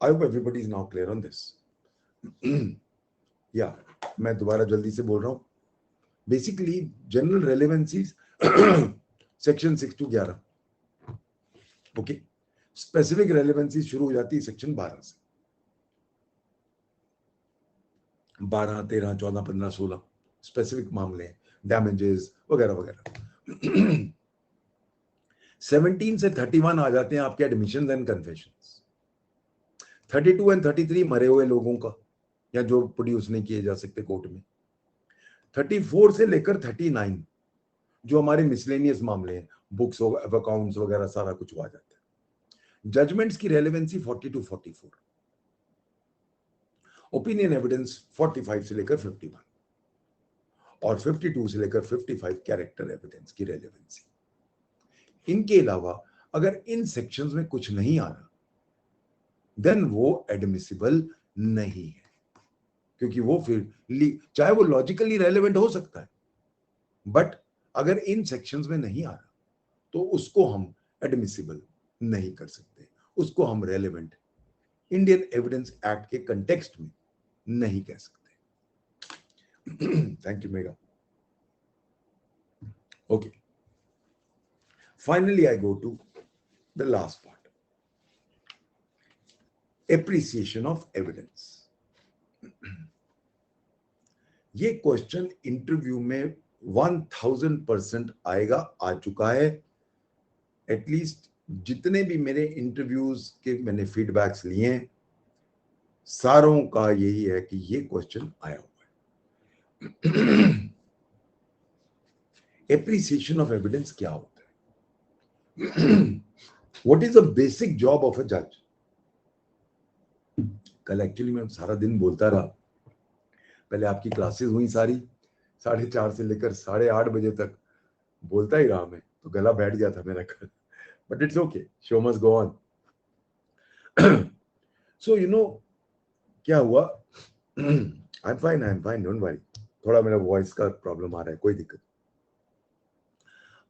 I hope everybody is now clear on this. या मैं दोबारा जल्दी से बोल रहा हूं. Basically general relevancies section 6 to 11. Okay. Specific relevancy शुरू हो जाती है सेक्शन 12 से. 12, 13, 14, 15, 16 स्पेसिफिक मामले, डैमेजेस वगैरह वगैरह. 17 से 31 आ जाते हैं आपके एडमिशंस एंड कन्फेशंस. 32 एंड 33 मरे हुए लोगों का, या जो प्रोड्यूस नहीं किए जा सकते कोर्ट में. 34 से लेकर 39 जो हमारे मिसलेनियस मामले हैं, बुक्स ऑफ अकाउंट्स वगैरह सारा कुछ आ जाता है. जजमेंट्स की रेलेवेंसी 40 to 44. ओपिनियन एविडेंस 45 से लेकर 51, और 52 से लेकर 55 कैरेक्टर एविडेंस की रेलेवेंसी. इनके अलावा अगर इन सेक्शंस में कुछ नहीं आ रहा, देन वो एडमिसिबल नहीं है, क्योंकि वो फिर चाहे वो लॉजिकली रेलेवेंट हो सकता है, बट अगर इन सेक्शंस में नहीं आ रहा तो उसको हम एडमिसिबल नहीं कर सकते, उसको हम रेलेवेंट इंडियन एविडेंस एक्ट के कंटेक्स्ट में नहीं कह सकते. Thank you Megha. Okay, finally I go to the last part, appreciation of evidence. ये क्वेश्चन इंटरव्यू में 1000% आएगा, आ चुका है. एटलीस्ट जितने भी मेरे इंटरव्यूज के मैंने फीडबैक्स लिए हैं, सारों का यही है कि ये क्वेश्चन आया हुआ है. एप्रिसिएशन ऑफ एविडेंस क्या होता है? What is the basic job of a जज? कल एक्चुअली मैं सारा दिन बोलता रहा. पहले आपकी क्लासेस हुई सारी, 4:30 से लेकर 8:30 बजे तक बोलता ही रहा मैं, तो गला बैठ गया था मेरा कल. But it's okay, show must go on. So you know क्या हुआ? I am fine, don't worry. थोड़ा मेरा वॉइस का प्रॉब्लम आ रहा है, कोई दिक्कत.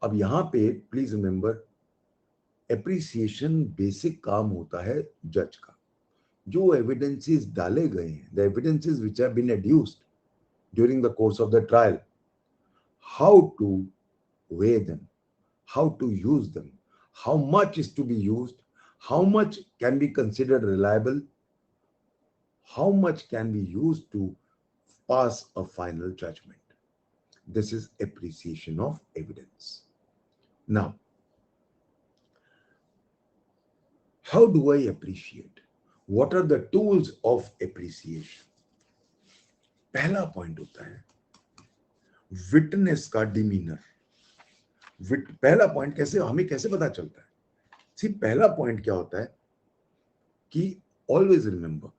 अब यहां पे प्लीज रिमेंबर, एप्रिसिएशन बेसिक काम होता है जज का. जो एविडेंसेस डाले गए हैं, the evidences which have been adduced during the course of the trial, how to weigh them, how to use them, how much is to be used, how much can be considered reliable, how much can be used to pass a final judgment. This is appreciation of evidence. Now, how do I appreciate? What are the tools of appreciation? पहला point होता है witness का demeanour. पहला point कैसे हमें कैसे पता चलता है? सी पहला पॉइंट क्या होता है कि always remember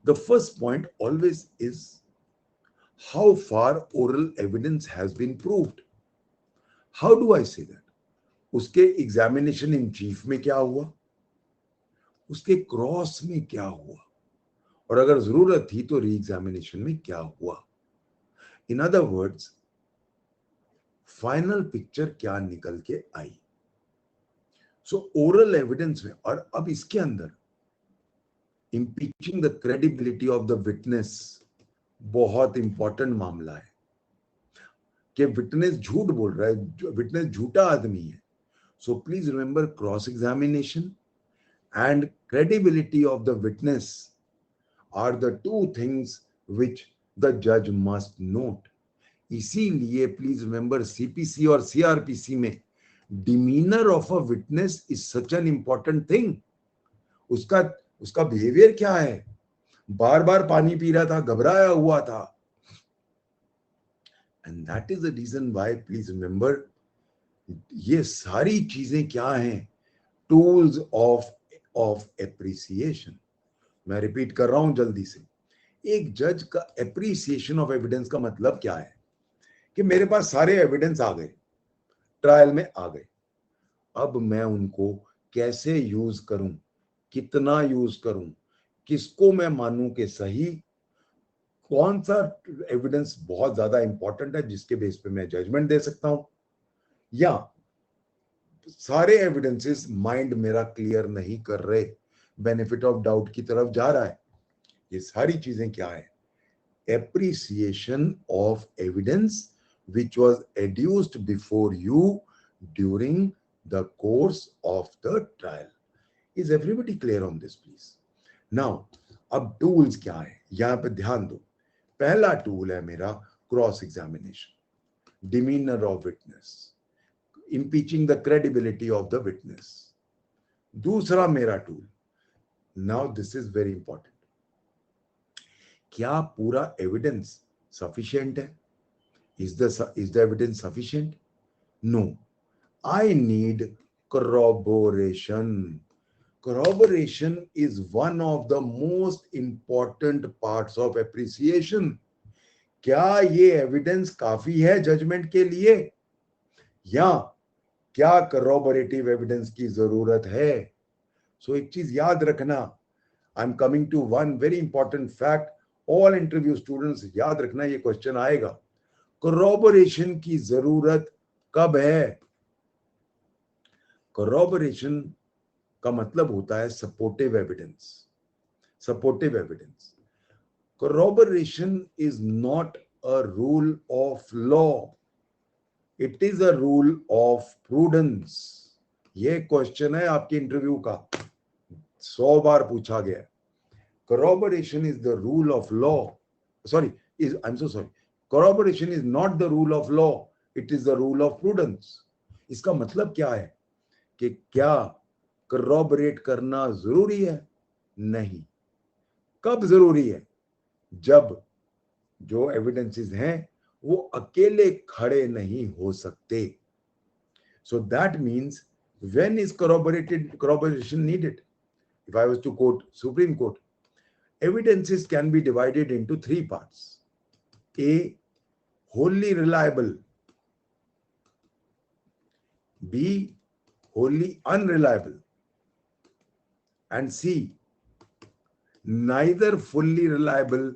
the first point always is how far oral evidence has been proved. How do I say that? उसके एग्जामिनेशन इन चीफ में क्या हुआ, उसके क्रॉस में क्या हुआ, और अगर जरूरत थी तो री एग्जामिनेशन में क्या हुआ. इन अदर वर्ड्स, फाइनल पिक्चर क्या निकल के आई. सो ओरल एविडेंस में, और अब इसके अंदर impeaching the credibility of the witness बहुत इंपॉर्टेंट मामला है कि विटनेस झूठ बोल रहा है, विटनेस झूठा आदमी है. So please remember, cross examination and credibility of the witness are the two things which the judge must note. इसीलिए प्लीज रिमेंबर सीपीसी और सीआरपीसी में demeanour of a witness is such an important thing. उसका behaviour क्या है? बार बार पानी P रहा था, घबराया हुआ था. And that is the reason why please remember ये सारी चीजें क्या हैं? Tools of appreciation. मैं रिपीट कर रहा हूं जल्दी से. एक जज का एप्रिसिएशन ऑफ एविडेंस का मतलब क्या है कि मेरे पास सारे एविडेंस आ गए, ट्रायल में आ गए, अब मैं उनको कैसे यूज करूं, कितना यूज करूं, किसको मैं मानूं कि सही, कौन सा एविडेंस बहुत ज्यादा इंपॉर्टेंट है जिसके बेस पे मैं जजमेंट दे सकता हूं, या सारे एविडेंसेस माइंड मेरा क्लियर नहीं कर रहे, बेनिफिट ऑफ डाउट की तरफ जा रहा है. ये सारी चीजें क्या है? Appreciation of evidence which was adduced before you during the course of the trial. Is everybody clear on this, please? Now, अब tools क्या है यहां पे ध्यान दो. पहला टूल है मेरा cross examination, demeanour of witness, impeaching the credibility of the witness. दूसरा मेरा tool, now this is very important, क्या पूरा एविडेंस सफिशिएंट है? Is the evidence sufficient? No. I need corroboration. Corroboration is one of the most important parts of appreciation. क्या ये evidence काफी है judgement के लिए, या क्या corroborative एविडेंस की जरूरत है? सो एक चीज याद रखना, I am coming to one very important fact. All interview students याद रखना, ये क्वेश्चन आएगा. corroboration की जरूरत कब है? corroboration का मतलब होता है supportive evidence. Supportive evidence. corroboration is not a rule of law, it is a rule of prudence. ये क्वेश्चन है आपके इंटरव्यू का, 100 बार पूछा गया. corroboration is the rule of law. I'm so sorry. Corroboration is not the rule of law, it is the rule of prudence. इसका मतलब क्या है कि क्या corroborate करना जरूरी है? नहीं. कब जरूरी है? जब जो एविडेंसेस हैं वो अकेले खड़े नहीं हो सकते. So that means when is corroboration needed? If I was to quote Supreme Court, evidences can be divided into 3 parts. A, wholly reliable. B, wholly unreliable. And C, neither fully reliable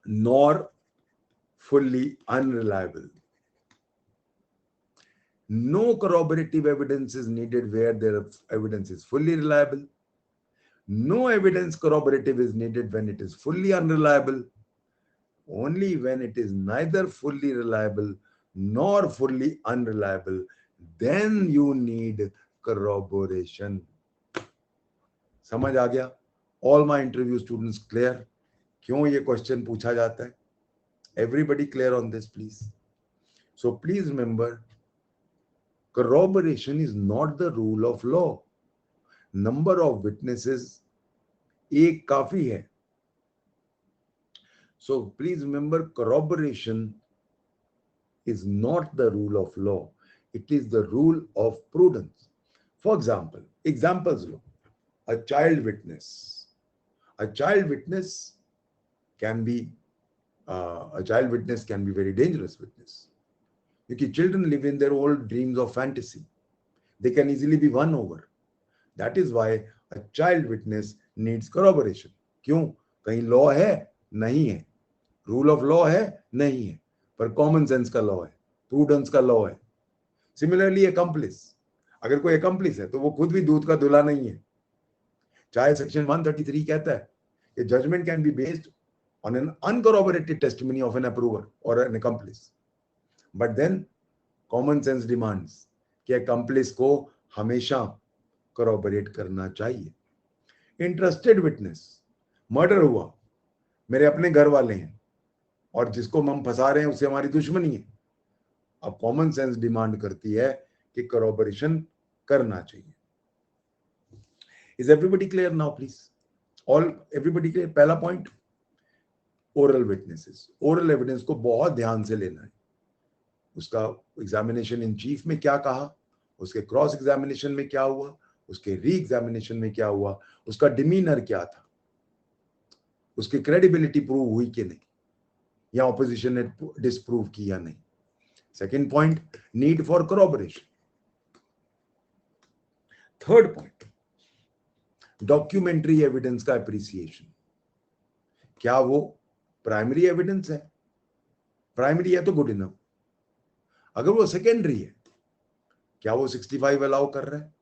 nor fully unreliable. No corroborative evidence is needed where their evidence is fully reliable. No evidence corroborative is needed when it is fully unreliable. only when it is neither fully reliable nor fully unreliable, then you need corroboration. समझ आ गया? All my interview students clear? क्यों ये question पूछा जाता है? Everybody clear on this, please? So please remember, corroboration is not the rule of law. Number of witnesses एक काफी है. So please remember, corroboration is not the rule of law. It is the rule of prudence. For example, examples low. A child witness. A child witness can be very dangerous witness. Because children live in their old dreams of fantasy. They can easily be won over. That is why a child witness needs corroboration. क्यों? कहीं law है? नहीं है. Rule of law है? नहीं है. पर common sense का लॉ है, प्रूडेंस का लॉ है. Similarly accomplice. अगर कोई accomplice है तो वो खुद भी दूध का धुला नहीं है. चाहे सेक्शन 133 कहता है कि judgment can be based on an uncorroborated testimony of an approver or an accomplice. But then common sense demands कि accomplice को हमेशा corroborate करना चाहिए. Interested witness, murder हुआ, मेरे अपने घर वाले हैं और जिसको हम फंसा रहे हैं उससे हमारी दुश्मनी है. अब common sense डिमांड करती है कि corroboration करना चाहिए. Is everybody clear now, please? Everybody clear? पहला point, oral witnesses. Oral evidence को बहुत ध्यान से लेना है. उसका एग्जामिनेशन इन चीफ में क्या कहा, उसके क्रॉस एग्जामिनेशन में क्या हुआ, उसके री एग्जामिनेशन में क्या हुआ, उसका डिमीनर क्या था, उसकी क्रेडिबिलिटी प्रूव हुई कि नहीं, या ऑपोजिशन ने डिसप्रूव किया नहीं. Second point, need for corroboration. Third point, documentary evidence का अप्रिसिएशन. क्या वो प्राइमरी एविडेंस है? प्राइमरी है तो गुड इनफ. अगर वो सेकेंडरी है, क्या वो 65 अलाउ कर रहा है?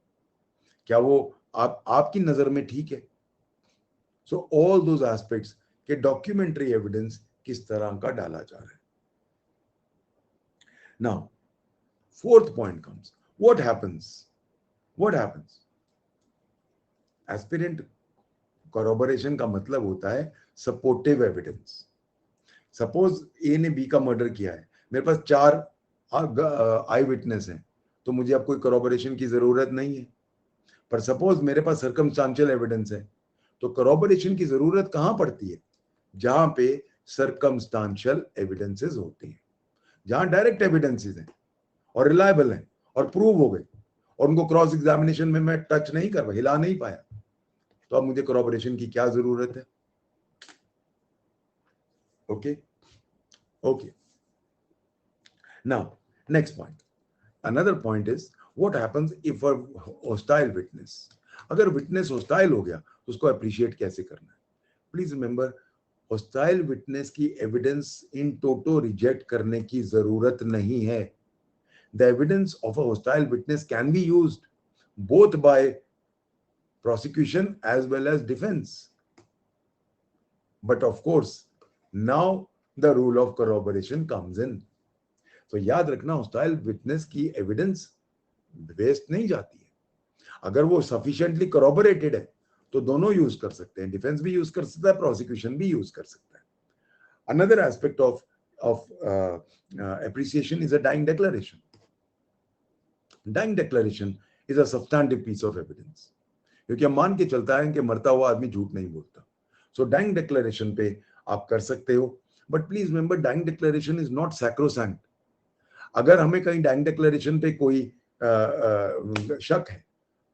क्या वो आपकी नजर में ठीक है? सो ऑल दोज एस्पेक्ट्स के डॉक्यूमेंट्री एविडेंस किस तरह का डाला जा रहा है. Now fourth point comes, what happens aspirant corroboration का मतलब होता है सपोर्टिव एविडेंस. सपोज ए ने बी का मर्डर किया है, मेरे पास 4 आई विटनेस हैं, तो मुझे अब कोई corroboration की जरूरत नहीं है. पर सपोज मेरे पास सर्कमस्टांशियल एविडेंस है, तो corroboration की जरूरत कहां पड़ती है? जहां पे सर्कमस्टांशियल एविडेंसेस होती हैं, जहां डायरेक्ट एविडेंसेस हैं और रिलायबल हैं और प्रूव हो गए और उनको क्रॉस एग्जामिनेशन में मैं टच नहीं कर पाया, हिला नहीं पाया, तो अब मुझे corroboration की क्या जरूरत है? Okay. Now, next point. Another point is what happens if a hostile witness. अगर witness hostile हो गया तो उसको appreciate कैसे करना है? Please remember, hostile witness की evidence in toto reject करने की जरूरत नहीं है. The evidence of a hostile witness can be used both by prosecution as well as defense. But of course, now the rule of corroboration comes in. So याद रखना, hostile witness की evidence waste नहीं जाती है. अगर वो sufficiently corroborated है तो दोनों यूज कर सकते हैं, डिफेंस भी यूज कर सकता है, प्रोसिक्यूशन भी यूज कर सकता है. Another aspect of appreciation is a dying declaration. Dying declaration is a substantive piece of evidence. क्योंकि हम मान के चलता है कि मरता हुआ आदमी झूठ नहीं बोलता. So dying declaration पे आप कर सकते हो, but please remember, dying declaration is not sacrosanct. अगर हमें कहीं dying declaration पे कोई शक है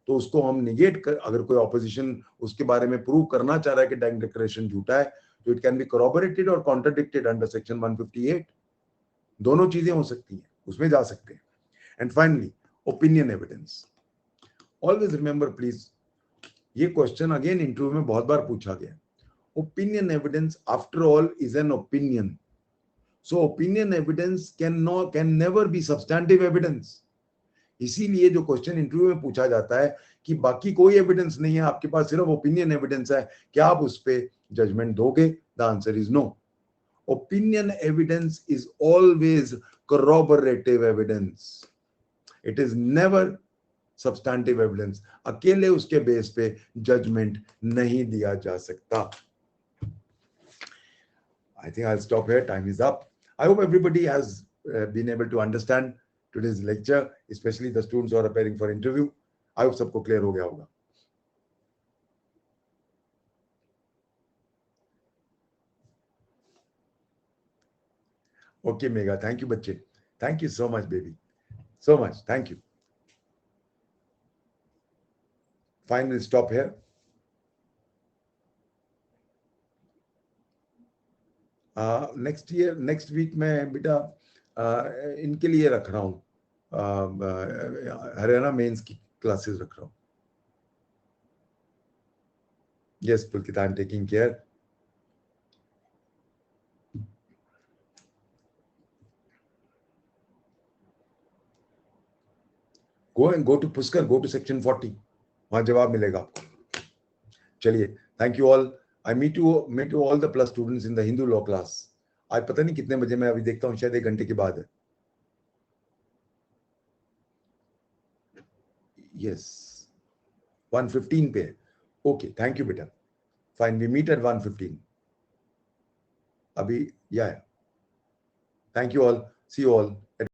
तो उसको हम निगेट कर, अगर कोई ऑपोजिशन उसके बारे में प्रूव करना चाह रहा है कि dying declaration झूठा है, तो इट कैन बी corroborated और contradicted under section 158. दोनों चीजें हो सकती हैं, उसमें जा सकते हैं. And finally, opinion evidence. Always remember please, ये क्वेश्चन अगेन इंटरव्यू में बहुत बार पूछा गया. Opinion evidence, after all, is an opinion. So opinion evidence can never be substantive evidence. इसीलिए जो क्वेश्चन इंटरव्यू में पूछा जाता है कि बाकी कोई एविडेंस नहीं है, आपके पास सिर्फ ओपिनियन एविडेंस है, क्या आप उस पे जजमेंट दोगे? The answer is no. Opinion evidence is always corroborative evidence. It is never substantive evidence. अकेले उसके बेस पे जजमेंट नहीं दिया जा सकता. I think I'll stop here. Time is up. I hope everybody has been able to understand today's lecture, especially the students who are preparing for interview. I hope सबको clear हो गया होगा. Okay, Megha. Thank you, बच्चे. Thank you so much, baby. So much. Thank you. Fine, we'll stop here. Next week मैं बेटा इनके लिए रख रहा हूँ, हरियाणा मेंस की क्लासेस रख रहा हूँ. Yes, Pulkit, I'm taking care. Go to Puskar, go to section 40. वहां जवाब मिलेगा आपको. चलिए, thank you all. I meet you all the plus students in the Hindu law class. आज पता नहीं कितने बजे, मैं अभी देखता हूँ, शायद 1 घंटे के बाद है. Yes, 1:15 पे है. Okay, thank you बेटा. Fine, we meet at 1:15. अभी, yeah. Thank you all. See you all.